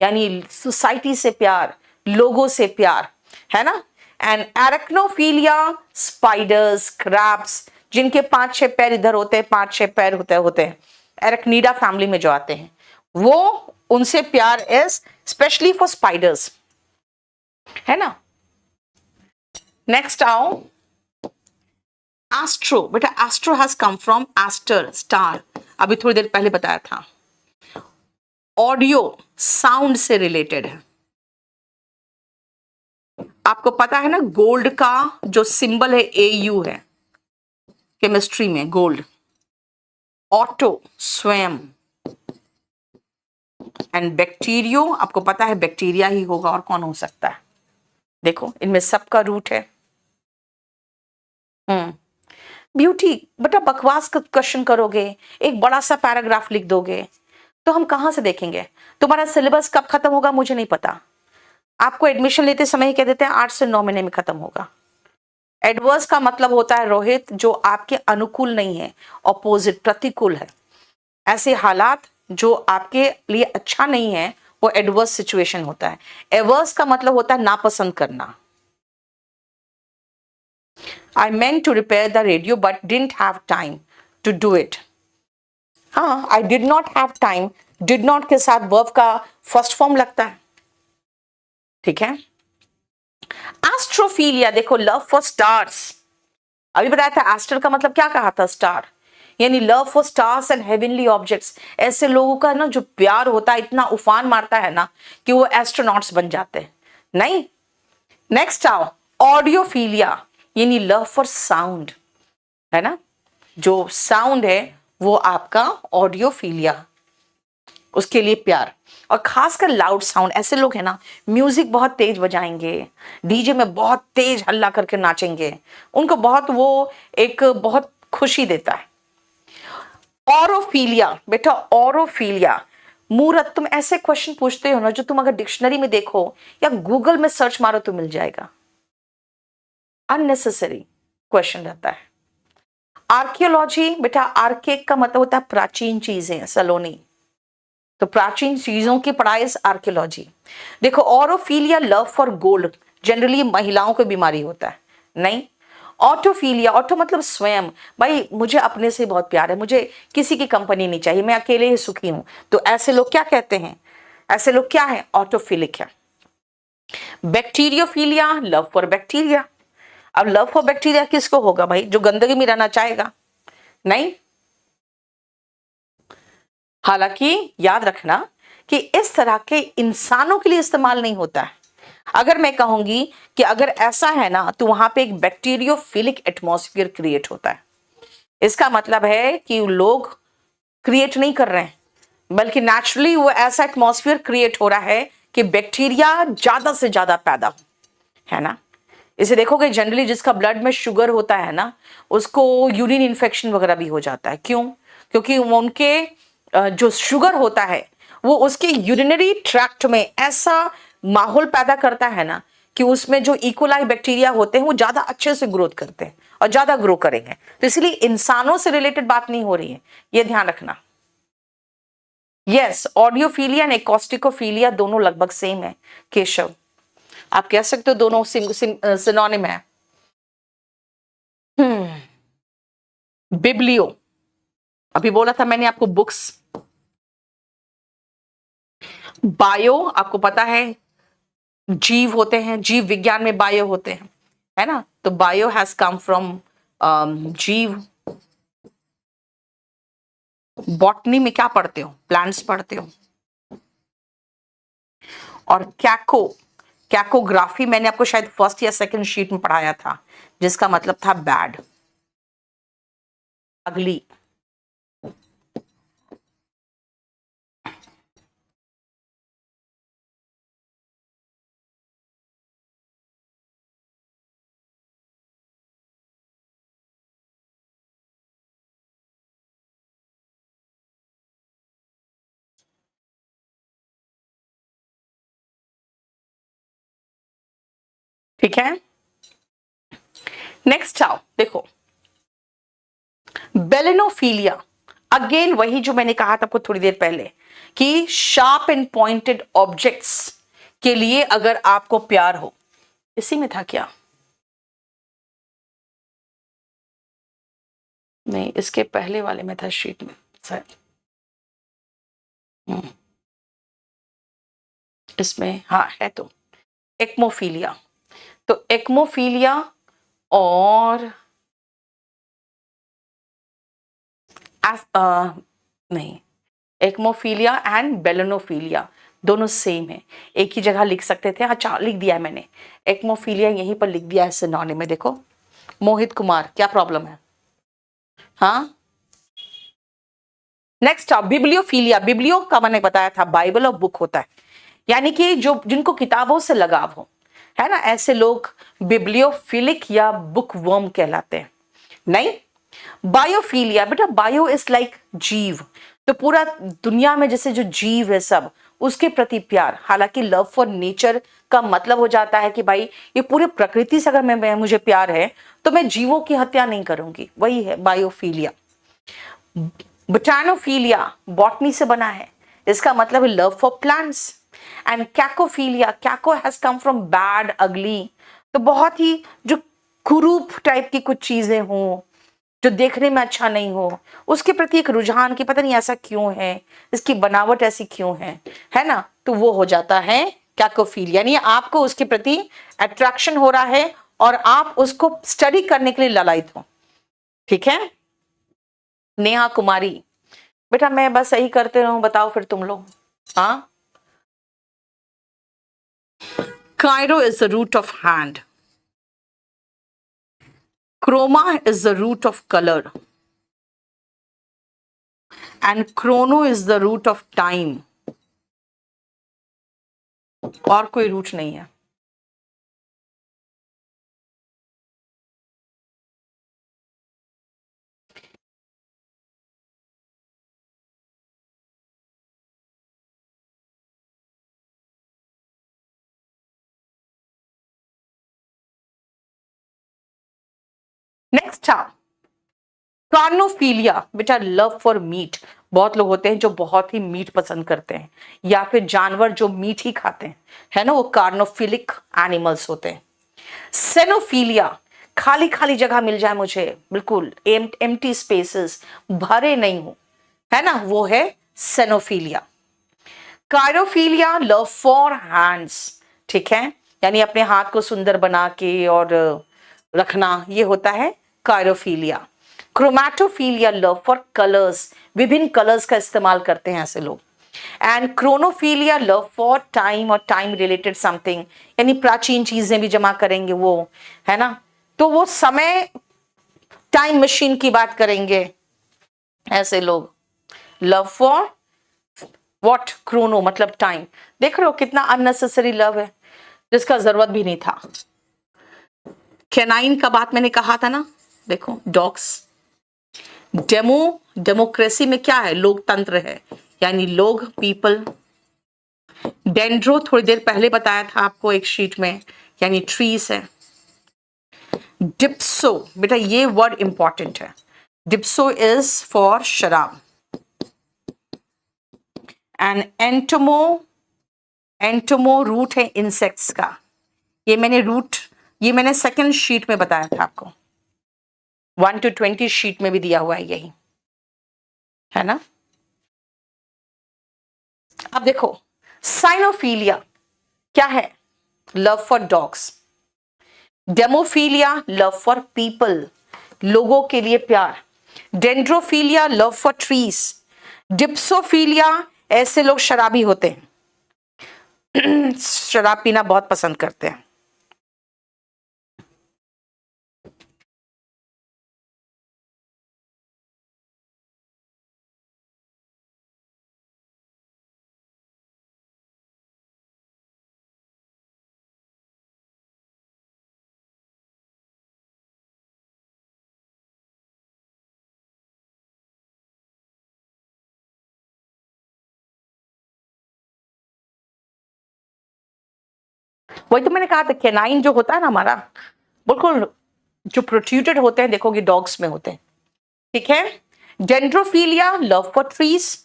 यानी सोसाइटी से प्यार, लोगों से प्यार, है ना। एंड एरेक्नोफीलिया, स्पाइडर्स, क्रैब्स, जिनके 5-6 पैर इधर होते हैं, 5-6 पैर होते हैं, एरेक्निडा फैमिली में जो आते हैं, वो उनसे प्यार इज स्पेशली फॉर स्पाइडर्स, है ना। नेक्स्ट आओ, एस्ट्रो, बेटा astro has come from aster, star, अभी थोड़ी देर पहले बताया था, ऑडियो साउंड से रिलेटेड है। आपको पता है ना, गोल्ड का जो सिंबल है AU है केमिस्ट्री में, गोल्ड, ऑटो स्वयं, एंड बैक्टीरियो, आपको पता है बैक्टीरिया ही होगा और कौन हो सकता है, देखो इनमें सबका रूट है। ब्यूटी, बेटा बकवास का क्वेश्चन करोगे, एक बड़ा सा पैराग्राफ लिख दोगे तो हम कहां से देखेंगे, तुम्हारा सिलेबस कब खत्म होगा मुझे नहीं पता, आपको एडमिशन लेते समय ही कह देते हैं 8 से 9 महीने में खत्म होगा। एडवर्स का मतलब होता है रोहित जो आपके अनुकूल नहीं है, ऑपोजिट, प्रतिकूल है, ऐसे हालात जो आपके लिए अच्छा नहीं है वो एडवर्स सिचुएशन होता है। एवर्स का मतलब होता है नापसंद करना। I meant to repair the radio but didn't have time to do it. हाँ, I did not have time, did not के साथ verb का फर्स्ट फॉर्म लगता है, ठीक है। एस्ट्रोफीलिया, देखो लव फॉर स्टार्स, अभी बताया था एस्टर का मतलब क्या कहा था, स्टार, यानी love for stars and heavenly objects, ऐसे लोगों का ना जो प्यार होता है इतना उफान मारता है ना कि वो एस्ट्रोनॉट्स बन जाते हैं, नहीं। नेक्स्ट आओ, ऑडियोफीलिया, यानी लव फॉर साउंड, है ना, जो साउंड है वो आपका ऑडियोफीलिया, उसके लिए प्यार, और खासकर लाउड साउंड, ऐसे लोग हैं ना म्यूजिक बहुत तेज बजाएंगे, डीजे में बहुत तेज हल्ला करके नाचेंगे, उनको बहुत वो एक बहुत खुशी देता है। ऑरोफीलिया, बेटा ऑरोफीलिया, मूर्त, तुम ऐसे क्वेश्चन पूछते हो ना जो तुम अगर डिक्शनरी में देखो या गूगल में सर्च मारो तो मिल जाएगा, अननेसेसरी क्वेश्चन रहता है। आर्कियोलॉजी, बेटा आर्केक का मतलब होता है प्राचीन चीजें, सलोनी, तो प्राचीन चीजों की पढ़ाई आर्कियोलॉजी। देखो ऑरोफीलिया, लव फॉर गोल्ड, जनरली महिलाओं को बीमारी होता है, नहीं। ऑटोफीलिया, ऑटो मतलब स्वयं, भाई मुझे अपने से बहुत प्यार है, मुझे किसी की कंपनी नहीं चाहिए, मैं अकेले ही सुखी हूं, तो ऐसे लोग क्या कहते हैं, ऐसे लोग क्या है, ऑटोफिलिक है। बैक्टीरियोफीलिया, लव फॉर बैक्टीरिया। अब लव फॉर बैक्टीरिया किसको होगा भाई, जो गंदगी में रहना चाहेगा, नहीं। हालांकि याद रखना कि इस तरह के इंसानों के लिए इस्तेमाल नहीं होता है। अगर मैं कहूंगी कि अगर ऐसा है ना, तो वहां पे एक बैक्टीरियोफिलिक एटमॉस्फेयर क्रिएट होता है। इसका मतलब है कि लोग क्रिएट नहीं कर रहे हैं, बल्कि नेचुरली वो ऐसा एटमॉस्फेयर क्रिएट हो रहा है कि बैक्टीरिया ज्यादा से ज्यादा पैदा हो, है ना। इसे देखोगे जनरली जिसका ब्लड में शुगर होता है ना, उसको यूरिन इन्फेक्शन वगैरह भी हो जाता है। क्यों? क्योंकि उनके जो शुगर होता है वो उसके यूरिनरी ट्रैक्ट में ऐसा माहौल पैदा करता है ना कि उसमें जो इकोलाई बैक्टीरिया होते हैं वो ज्यादा अच्छे से ग्रोथ करते हैं और ज्यादा ग्रो करेंगे। तो इसलिए इंसानों से रिलेटेड बात नहीं हो रही है, ये ध्यान रखना। यस, ऑडियोफीलिया एंड एकॉस्टिकोफीलिया दोनों लगभग सेम है केशव, आप कह सकते हो दोनों सिनोनिम है। बिब्लियो, अभी बोला था मैंने आपको बुक्स। बायो आपको पता है जीव होते हैं, जीव विज्ञान में बायो होते हैं, है ना। तो बायो हैज कम फ्रॉम जीव। बॉटनी में क्या पढ़ते हो, प्लांट्स पढ़ते हो। और कैको, कैकोग्राफी मैंने आपको शायद फर्स्ट या सेकंड शीट में पढ़ाया था, जिसका मतलब था बैड, अगली। ठीक है, नेक्स्ट आओ देखो, बेलेनोफीलिया। अगेन वही जो मैंने कहा था आपको थोड़ी देर पहले कि शार्प एंड पॉइंटेड ऑब्जेक्ट्स के लिए अगर आपको प्यार हो, इसी में था क्या, नहीं इसके पहले वाले में था शीट में शायद। इसमें हाँ है, तो एक्मोफीलिया। तो एक्मोफीलिया और नहीं, एक्मोफीलिया एंड बेलेनोफीलिया दोनों सेम है, एक ही जगह लिख सकते थे। अच्छा लिख दिया है मैंने, एक्मोफीलिया यहीं पर लिख दिया है सिनोनिम में, देखो। मोहित कुमार क्या प्रॉब्लम है, हाँ। नेक्स्ट बिब्लियोफीलिया, बिब्लियो का मैंने बताया था बाइबल और बुक होता है, यानी कि जो जिनको किताबों से लगाव हो, है ना, ऐसे लोग बिब्लियोफिलिक या बुक वर्म कहलाते हैं, नहीं। बायोफीलिया, बेटा बायो इज लाइक जीव, तो पूरा दुनिया में जैसे जो जीव है सब उसके प्रति प्यार। हालांकि लव फॉर नेचर का मतलब हो जाता है कि भाई ये पूरे प्रकृति से अगर मैं मुझे प्यार है तो मैं जीवों की हत्या नहीं करूंगी, वही है बायोफीलिया। बोटानोफीलिया बॉटनी से बना है, इसका मतलब है love for plants. And cacophilia, caco has come from bad अगली, तो बहुत ही जो कुरूप टाइप की कुछ चीजें हों, जो देखने में अच्छा नहीं हो, उसके प्रति एक रुझान की पता नहीं ऐसा क्यों है, इसकी बनावट ऐसी क्यों है ना, तो वो हो जाता है कैकोफीलिया, यानी आपको उसके प्रति अट्रैक्शन हो रहा है और आप उसको स्टडी करने के लिए ललायत हो, ठीक है। नेहा कुमारी, बेटा मैं बस सही करते रहूं, बताओ फिर तुम लोग, हाँ। Chiro is the root of hand, chroma is the root of color, and chrono is the root of time, और कोई रूट नहीं है। नेक्स्ट कार्नोफीलिया, बेटा लव फॉर मीट, बहुत लोग होते हैं जो बहुत ही मीट पसंद करते हैं, या फिर जानवर जो मीट ही खाते हैं, है ना, वो कार्नोफिलिक एनिमल्स होते हैं। सेनोफीलिया, खाली खाली जगह मिल जाए मुझे, बिल्कुल एम्प्टी स्पेसेस, भरे नहीं हो, है ना, वो है सेनोफीलिया। कायरोफीलिया, लव फॉर हैंड्स, ठीक है, यानी अपने हाथ को सुंदर बना के और रखना, ये होता है कायरोफीलिया। क्रोमैटोफीलिया, लव फॉर कलर्स, विभिन्न कलर्स का इस्तेमाल करते हैं ऐसे लोग। एंड क्रोनोफीलिया, लव फॉर टाइम और टाइम रिलेटेड समथिंग, यानी प्राचीन चीजें भी जमा करेंगे वो, है ना, तो वो समय, टाइम मशीन की बात करेंगे ऐसे लोग। लव फॉर व्हाट, क्रोनो मतलब टाइम। देख रहे हो कितना अननेसेसरी लव है, जिसका जरूरत भी नहीं था। कैनाइन का बात मैंने कहा था ना, देखो डॉग्स। डेमोक्रेसी में क्या है, लोकतंत्र है, यानी लोग, पीपल। डेंड्रो थोड़ी देर पहले बताया था आपको एक शीट में, यानी ट्रीज है। डिप्सो, बेटा ये वर्ड इंपॉर्टेंट है, डिप्सो इज फॉर शराब। एंड एंटोमो रूट है इंसेक्ट्स का, ये मैंने सेकंड शीट में बताया था आपको, 1 to 20 शीट में भी दिया हुआ है यही, है ना। अब देखो साइनोफीलिया क्या है, love for dogs. Demophilia, love for people, लोगों के लिए प्यार। Dendrophilia, love for trees. Dipsophilia, ऐसे लोग शराबी होते हैं शराब पीना बहुत पसंद करते हैं। वही तो मैंने कहा था, कैनाइन जो होता है ना हमारा, बिल्कुल जो प्रोट्रूटेड होते हैं, देखोगे डॉग्स में होते हैं, ठीक है। डेंड्रोफीलिया, लव फॉर ट्रीज,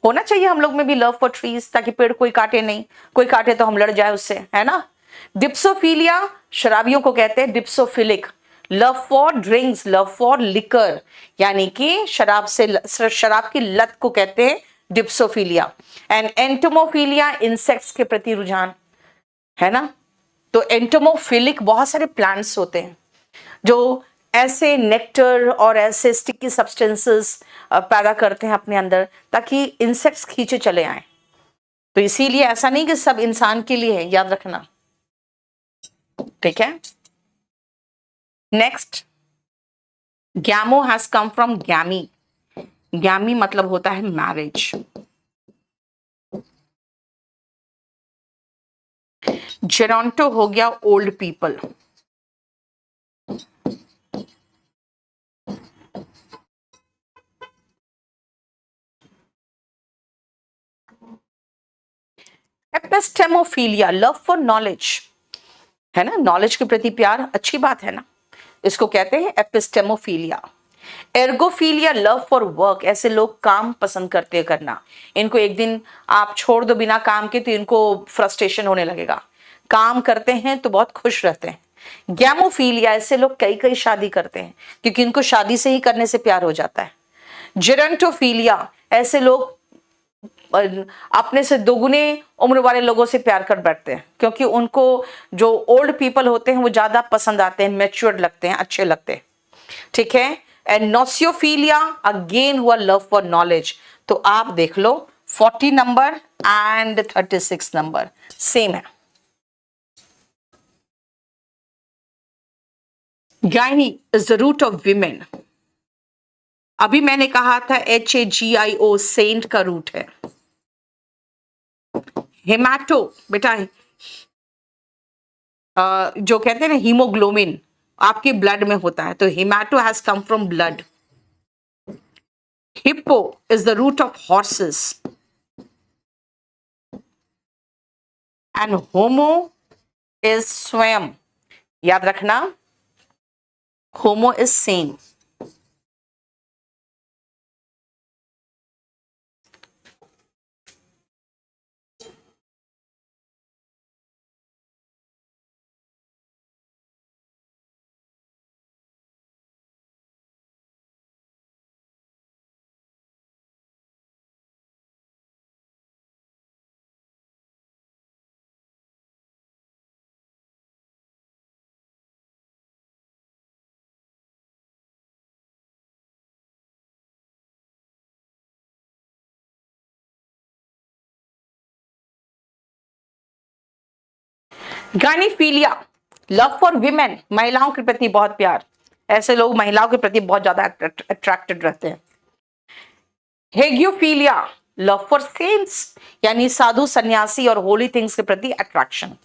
होना चाहिए हम लोग में भी लव फॉर ट्रीज, ताकि पेड़ कोई काटे नहीं, कोई काटे तो हम लड़ जाए उससे, है ना। डिप्सोफीलिया, शराबियों को कहते हैं dipsophilic. Love for drinks, love for liquor, यानी कि शराब की लत को कहते हैं डिप्सोफीलिया। एंड एंटोमोफीलिया, इंसेक्ट्स के प्रति रुझान, है ना। तो एंटोमोफिलिक बहुत सारे प्लांट्स होते हैं जो ऐसे नेक्टर और ऐसे स्टिकी सब्सटेंसेस पैदा करते हैं अपने अंदर, ताकि इंसेक्ट्स खींचे चले आए। तो इसीलिए ऐसा नहीं कि सब इंसान के लिए है, याद रखना, ठीक है। Next, gamo has come from gamy. Gamy मतलब होता है मैरिज। जेरोंटो हो गया old people. Epistemophilia, love for knowledge, है ना, नॉलेज के प्रति प्यार, अच्छी बात है ना, इसको कहते हैं एपिस्टेमोफीलिया। एर्गोफीलिया, लव फॉर वर्क, ऐसे लोग काम पसंद करते हैं करना, इनको एक दिन आप छोड़ दो बिना काम के तो इनको फ्रस्ट्रेशन होने लगेगा, काम करते हैं तो बहुत खुश रहते हैं। गैमोफीलिया, ऐसे लोग कई कई शादी करते हैं क्योंकि इनको शादी से ही करने से प्यार हो जाता है। जेरंटोफीलिया, ऐसे लोग अपने से दोगुने उम्र वाले लोगों से प्यार कर बैठते हैं, क्योंकि उनको जो ओल्ड पीपल होते हैं वो ज्यादा पसंद आते हैं, मैच्योर्ड लगते हैं, अच्छे लगते हैं, ठीक है। एंड नोसियोफीलिया, अगेन हुआ लव फॉर नॉलेज। तो आप देख लो 40 नंबर एंड 36 नंबर सेम है। Gyne is the root of women. अभी मैंने कहा था HAGIO, सेंट का रूट है। हेमाटो, बेटा जो कहते हैं ना हीमोग्लोबिन, आपके ब्लड में होता है, तो hemato has come from blood. Hippo is the root of horses. And homo is स्वयं, याद रखना, homo is same. Gynephilia, love for women, महिलाओं के प्रति बहुत प्यार, ऐसे लोग महिलाओं के प्रति बहुत ज्यादा अट्रैक्टेड रहते हैं। हेगियोफीलिया, लव फॉर सेंट्स, यानी साधु सन्यासी और होली थिंग्स के प्रति अट्रैक्शन।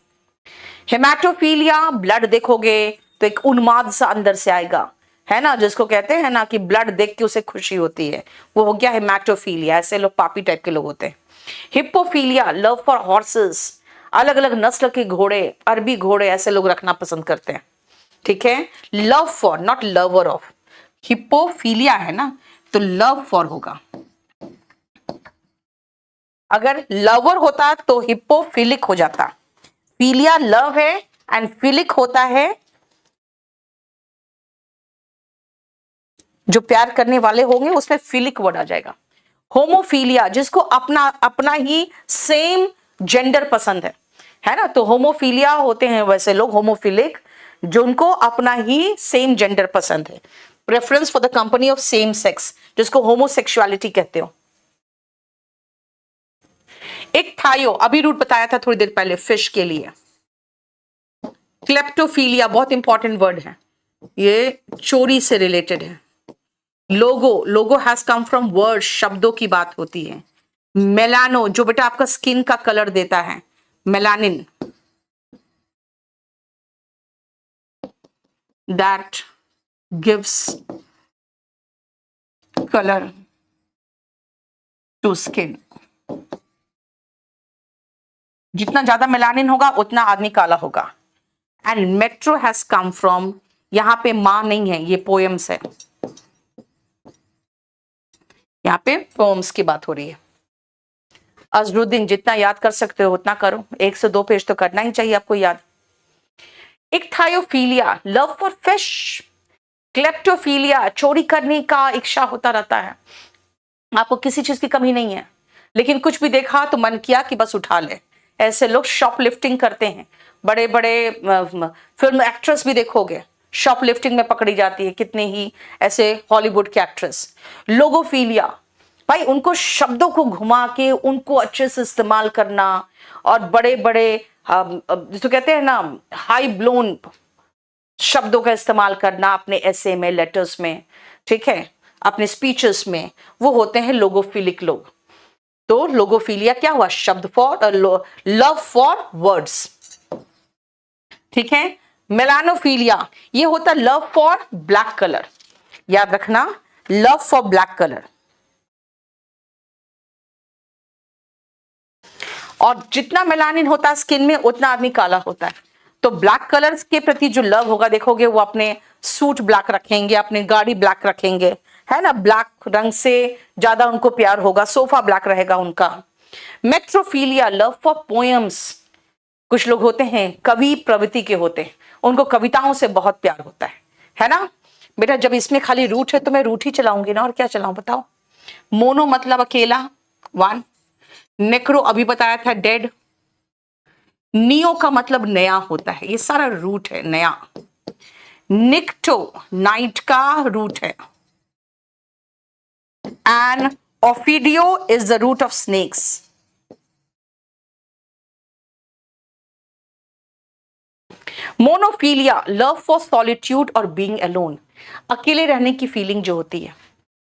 हेमाटोफीलिया, ब्लड देखोगे तो एक उन्माद सा अंदर से आएगा, है ना, जिसको कहते हैं ना कि ब्लड देख के उसे खुशी होती है, वो हो गया हेमाटोफीलिया, ऐसे लोग पापी टाइप के लोग होते हैं। हिप्पोफीलिया, लव फॉर हॉर्सेस, अलग अलग नस्ल के घोड़े, अरबी घोड़े ऐसे लोग रखना पसंद करते हैं, ठीक है। Love for, not lover of, hippophilia है ना, तो लव फॉर होगा। अगर लवर होता तो हिप्पोफिलिक हो जाता। फीलिया लव है एंड फिलिक होता है जो प्यार करने वाले होंगे, उसमें फिलिक वर्ड आ जाएगा। होमोफीलिया, जिसको अपना अपना ही सेम जेंडर पसंद है ना, तो होमोफीलिया होते हैं वैसे लोग होमोफिलिक, जो उनको अपना ही सेम जेंडर पसंद है। Preference for the company of same sex, जिसको होमोसेक्सुअलिटी कहते हो। एक थायो, अभी रूट बताया था थोड़ी देर पहले फिश के लिए। क्लेप्टोफीलिया बहुत इंपॉर्टेंट वर्ड है, ये चोरी से रिलेटेड है। लोगो, लोगो हैज कम फ्रॉम वर्ड, शब्दों की बात होती है। मेलानो, जो बेटा आपका स्किन का कलर देता है, melanin, that gives colour to skin. जितना ज्यादा मेलानिन होगा उतना आदमी काला होगा। And metro has come from, यहां पे मां नहीं है, ये पोएम्स है, यहां पे पोएम्स की बात हो रही है। अजरुद्दीन, जितना याद कर सकते हो उतना करो, 1 से 2 पेज तो करना ही चाहिए आपको याद। एक थायोफीलिया, लव फॉर फिश। क्लेप्टोफीलिया, चोरी करने का इच्छा होता रहता है, आपको किसी चीज की कमी नहीं है, लेकिन कुछ भी देखा तो मन किया कि बस उठा ले, ऐसे लोग शॉपलिफ्टिंग करते हैं। बड़े बड़े फिल्म एक्ट्रेस भी देखोगे शॉपलिफ्टिंग में पकड़ी जाती है, कितने ही ऐसे हॉलीवुड के एक्ट्रेस। लोगोफीलिया, भाई उनको शब्दों को घुमा के उनको अच्छे से इस्तेमाल करना, और बड़े बड़े जिसको कहते हैं ना हाई ब्लोन शब्दों का इस्तेमाल करना अपने एसे में, लेटर्स में, ठीक है, अपने स्पीचेस में, वो होते हैं लोगोफिलिक लोग। तो लोगोफिलिया क्या हुआ, शब्द फॉर लव फॉर वर्ड्स, ठीक है। मेलानोफिलिया, ये होता लव फॉर ब्लैक कलर, याद रखना, लव फॉर ब्लैक कलर। और जितना मेलानिन होता है स्किन में उतना आदमी काला होता है, तो ब्लैक कलर्स के प्रति जो लव होगा देखोगे, वो अपने सूट ब्लैक रखेंगे, अपनी गाड़ी ब्लैक रखेंगे, है ना, ब्लैक रंग से ज्यादा उनको प्यार होगा, सोफा ब्लैक रहेगा उनका। मेट्रोफीलिया, लव फॉर पोएम्स, कुछ लोग होते हैं कवि प्रवृत्ति के होते हैं, उनको कविताओं से बहुत प्यार होता है ना। बेटा जब इसमें खाली रूट है तो मैं रूट ही चलाऊंगी ना, और क्या चलाऊं बताओ। मोनो मतलब अकेला, 1। नेक्रो अभी बताया था, डेड। नियो का मतलब नया होता है, ये सारा रूट है, नया। निक्टो नाइट का रूट है, and ophidio is the root of snakes. Monophilia, love for solitude और बीइंग अलोन, अकेले रहने की फीलिंग जो होती है,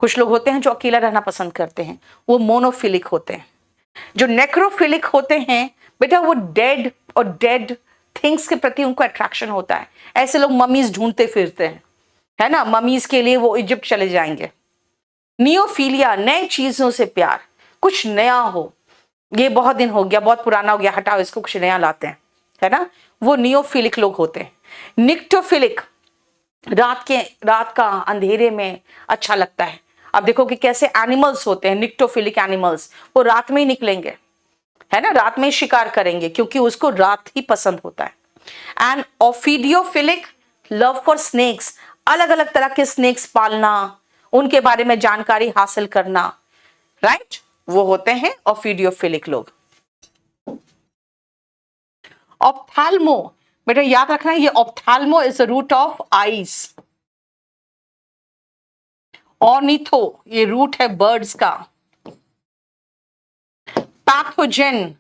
कुछ लोग होते हैं जो अकेला रहना पसंद करते हैं, वो मोनोफिलिक होते हैं। जो नेक्रोफिलिक होते हैं बेटा, वो डेड और डेड थिंग्स के प्रति उनको अट्रैक्शन होता है, ऐसे लोग ममीज ढूंढते फिरते हैं, है ना, ममीज के लिए वो इजिप्ट चले जाएंगे। नियोफीलिया, नए चीजों से प्यार, कुछ नया हो, ये बहुत दिन हो गया, बहुत पुराना हो गया, हटाओ इसको, कुछ नया लाते हैं, है ना, वो नियोफिलिक लोग होते हैं। निक्टोफिलिक, रात का अंधेरे में अच्छा लगता है। अब देखो कि कैसे एनिमल्स होते हैं निक्टोफिलिक एनिमल्स, वो रात में ही निकलेंगे, है ना, रात में ही शिकार करेंगे, क्योंकि उसको रात ही पसंद होता है। एंड ऑफिडियोफिलिक, लव फॉर स्नेक्स, अलग अलग तरह के स्नेक्स पालना, उनके बारे में जानकारी हासिल करना, राइट, वो होते हैं ऑफिडियोफिलिक लोग। ऑप्थाल्मो, बेटा याद रखना, ये ophthalmo is the root of eyes. Ornitho, ये रूट है बर्ड्स का। पैथोजेन,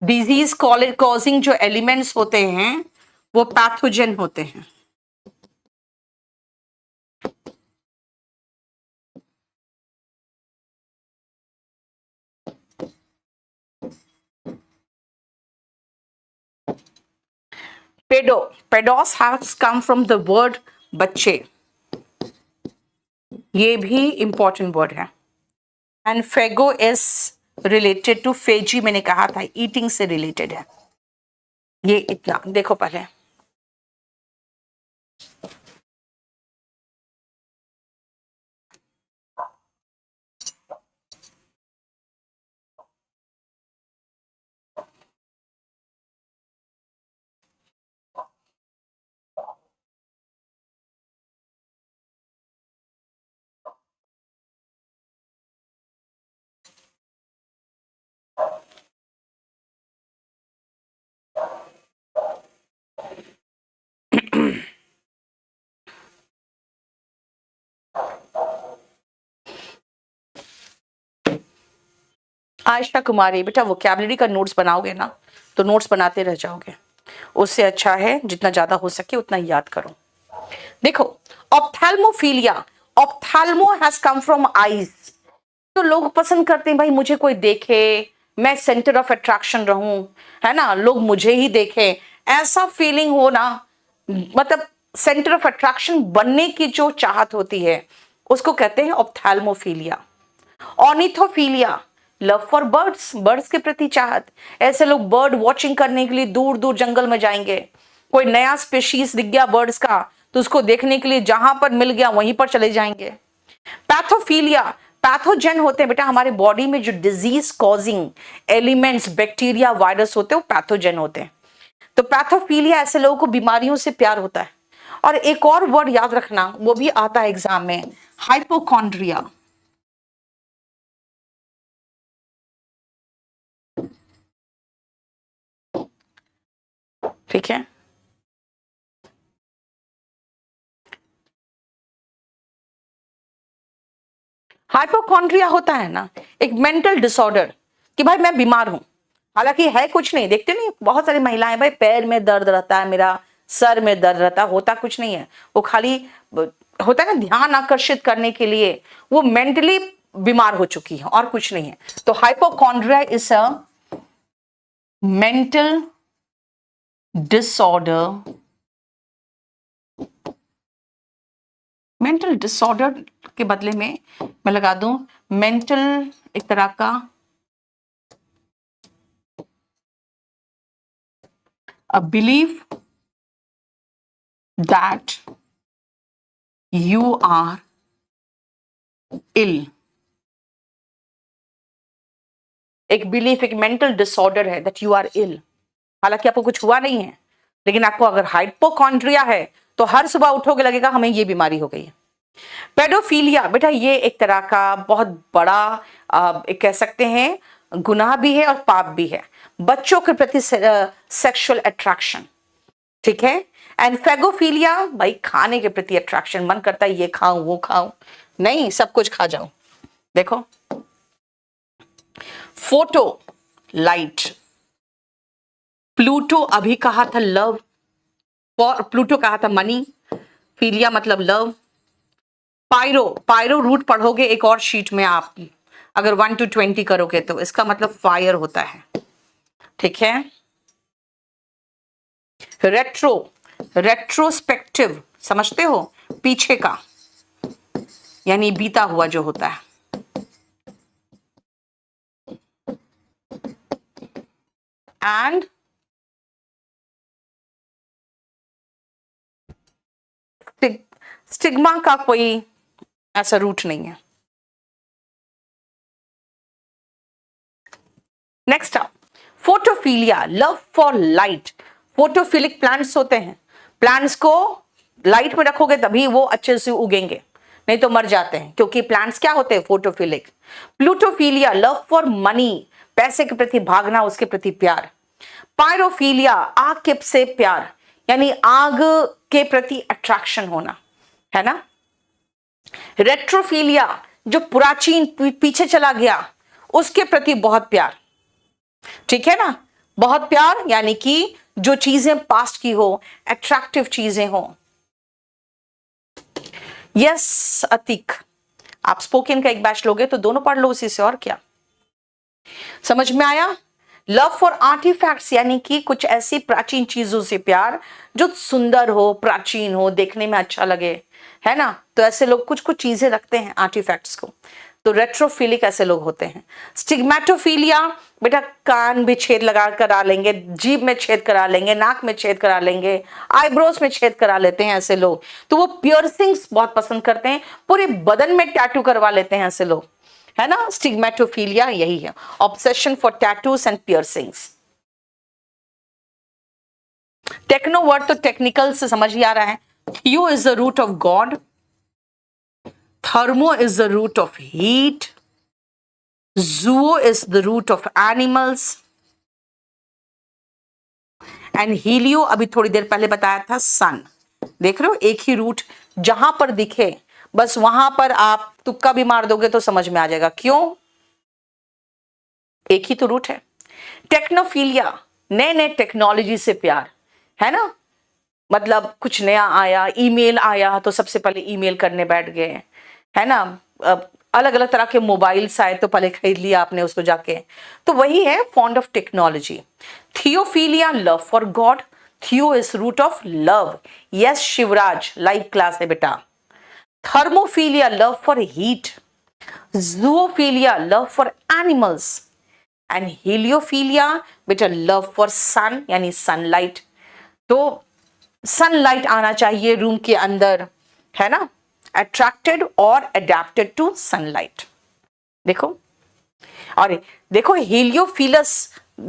डिजीज कॉजिंग जो एलिमेंट्स होते हैं वो पैथोजन होते हैं। Pedos has come from the word बच्चे, ये भी इंपॉर्टेंट वर्ड है। And phago is related to phagy, मैंने कहा था ईटिंग से रिलेटेड है। ये इतना देखो पहले, आयशा कुमारी, बेटा वोकैबुलरी का नोट्स बनाओगे ना तो नोट्स बनाते रह जाओगे, उससे अच्छा है जितना ज्यादा हो सके उतना याद करो। देखो ऑप्थेल्मोफिलिया, ऑप्थेल्मो हैज कम फ्रॉम आईज। तो लोग पसंद करते हैं भाई मुझे कोई देखे, मैं सेंटर ऑफ अट्रैक्शन रहूं, है ना, लोग मुझे ही देखें, ऐसा फीलिंग हो ना, मतलब सेंटर ऑफ अट्रैक्शन बनने की जो चाहत होती है उसको कहते हैं ऑप्थेल्मोफिलिया। ऑर्निथोफिलिया, लव फॉर बर्ड्स, बर्ड्स के प्रति चाहत, ऐसे लोग बर्ड वॉचिंग करने के लिए दूर दूर जंगल में जाएंगे। कोई नया स्पेशीज दिख गया बर्ड्स का तो उसको देखने के लिए जहां पर मिल गया वहीं पर चले जाएंगे। पैथोफिलिया, पैथोजन होते हैं बेटा हमारे बॉडी में जो disease causing elements bacteria virus होते हैं वो पैथोजन होते हैं। तो पैथोफिलिया, ऐसे लोगों को बीमारियों से प्यार होता है। और एक और वर्ड याद रखना, वो भी आता है एग्जाम में, हाइपोकॉन्ड्रिया। ठीक है, हाइपोकॉन्ड्रिया होता है ना एक मेंटल डिसऑर्डर कि भाई मैं बीमार हूं, हालांकि है कुछ नहीं, देखते नहीं बहुत सारी महिलाएं भाई पैर में दर्द रहता है, मेरा सर में दर्द रहता है, होता कुछ नहीं है, वो खाली होता है ना ध्यान आकर्षित करने के लिए, वो मेंटली बीमार हो चुकी है और कुछ नहीं है। तो hypochondria is a mental disorder, mental disorder के बदले में मैं लगा दूं मेंटल, एक तरह का a belief that you are ill। एक बिलीफ, एक मेंटल डिसऑर्डर है दैट यू आर इल, हालांकि आपको कुछ हुआ नहीं है, लेकिन आपको अगर हाइपोकॉन्ड्रिया है तो हर सुबह उठोगे लगेगा हमें ये बीमारी हो गई है। पेडोफिलिया, बेटा ये एक तरह का बहुत बड़ा कह सकते हैं गुनाह भी है और पाप भी है, बच्चों के प्रति सेक्सुअल अट्रैक्शन। ठीक है, एंड फेगोफिलिया, भाई खाने के प्रति अट्रैक्शन, मन करता है ये खाऊं वो खाऊं, नहीं सब कुछ खा जाऊं। देखो फोटो लाइट, प्लूटो अभी कहा था लव, प्लूटो कहा था मनी, फिलिया मतलब लव। पायरो, पायरो रूट पढ़ोगे एक और शीट में आप, अगर 1 to 20 करोगे तो इसका मतलब फायर होता है। ठीक है, रेट्रो, रेट्रोस्पेक्टिव समझते हो, पीछे का यानी बीता हुआ जो होता है। एंड स्टिग्मा का कोई ऐसा रूट नहीं है। नेक्स्ट आप फोटोफिलिया, लव फॉर लाइट। फोटोफिलिक प्लांट्स होते हैं, प्लांट्स को लाइट में रखोगे तभी वो अच्छे से उगेंगे, नहीं तो मर जाते हैं, क्योंकि प्लांट्स क्या होते हैं फोटोफिलिक। प्लूटोफिलिया, लव फॉर मनी, पैसे के प्रति भागना, उसके प्रति प्यार। पायरोफिलिया, आग के से प्यार, यानी आग के प्रति अट्रैक्शन होना, है ना। रेट्रोफिलिया, जो प्राचीन पीछे चला गया उसके प्रति बहुत प्यार। ठीक है ना। बहुत प्यार यानी कि जो चीजें पास्ट की हो, अट्रैक्टिव चीजें हो। यस अतिक, आप स्पोकन का एक बैच लोगे तो दोनों पढ़ लो उसी से, और क्या। समझ में आया। लव फॉर आर्टिफैक्ट्स यानी कि कुछ ऐसी प्राचीन चीजों से प्यार जो सुंदर हो, प्राचीन हो, देखने में अच्छा लगे, है ना। तो ऐसे लोग कुछ कुछ चीजें रखते हैं आर्टिफैक्ट्स को, तो रेट्रोफिलिक ऐसे लोग होते हैं। स्टिग्मेटोफिलिया, बेटा कान भी छेद लगा करा लेंगे, जीभ में छेद करा लेंगे, नाक में छेद करा लेंगे, आईब्रोज में छेद करा लेते हैं ऐसे लोग। तो वो पियर्सिंग्स बहुत पसंद करते हैं, पूरे बदन में टैटू करवा लेते हैं ऐसे लोग, है ना। स्टिग्मेटोफिलिया यही है, obsession for tattoos and piercings. Techno word तो टेक्निकल से समझ ही आ रहा है। Theo is the root of god, thermo is the root of heat, zoo is the root of animals, and helio अभी थोड़ी देर पहले बताया था सन। देख रहे हो, एक ही रूट जहां पर दिखे बस वहां पर आप तुक्का भी मार दोगे तो समझ में आ जाएगा, क्यों, एक ही तो रूट है। टेक्नोफिलिया, नए नए टेक्नोलॉजी से प्यार, है ना। मतलब कुछ नया आया, ईमेल आया तो सबसे पहले ईमेल करने बैठ गए, है ना। अलग अलग तरह के मोबाइल्स आए तो पहले खरीद लिया आपने उसको जाके, तो वही है fond of technology. Theophilia, love for god, theo is root of love. Yes Shivraj, live class है बेटा। Thermophilia, love for heat, zoophilia, love for animals, and heliophilia बेटा लव फॉर सन यानी सनलाइट। तो सनलाइट आना चाहिए रूम के अंदर, है ना। अट्रैक्टेड और अडेप्टेड टू सनलाइट। देखो, और देखो हीलियोफिलस,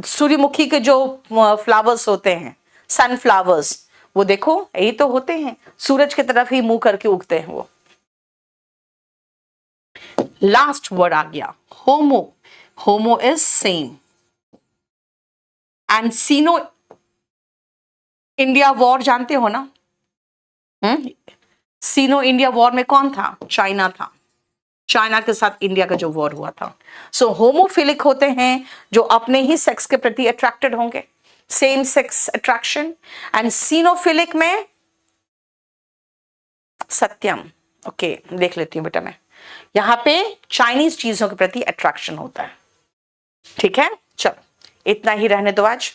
सूर्यमुखी के जो फ्लावर्स होते हैं, सनफ्लावर्स, वो देखो यही तो होते हैं, सूरज की तरफ ही मुंह करके उगते हैं वो। लास्ट वर्ड आ गया homo. Homo is same, and sino India war जानते हो ना। सीनो इंडिया वॉर में कौन था, चाइना था। चाइना के साथ इंडिया का जो वॉर हुआ था। सो होमोफिलिक होते हैं जो अपने ही सेक्स के प्रति अट्रैक्टेड होंगे, सेम सेक्स अट्रैक्शन। एंड सीनोफिलिक में सत्यम, ओके देख लेती हूं बेटा मैं, यहां पे चाइनीज चीजों के प्रति अट्रैक्शन होता है। ठीक है, चलो इतना ही रहने दो आज।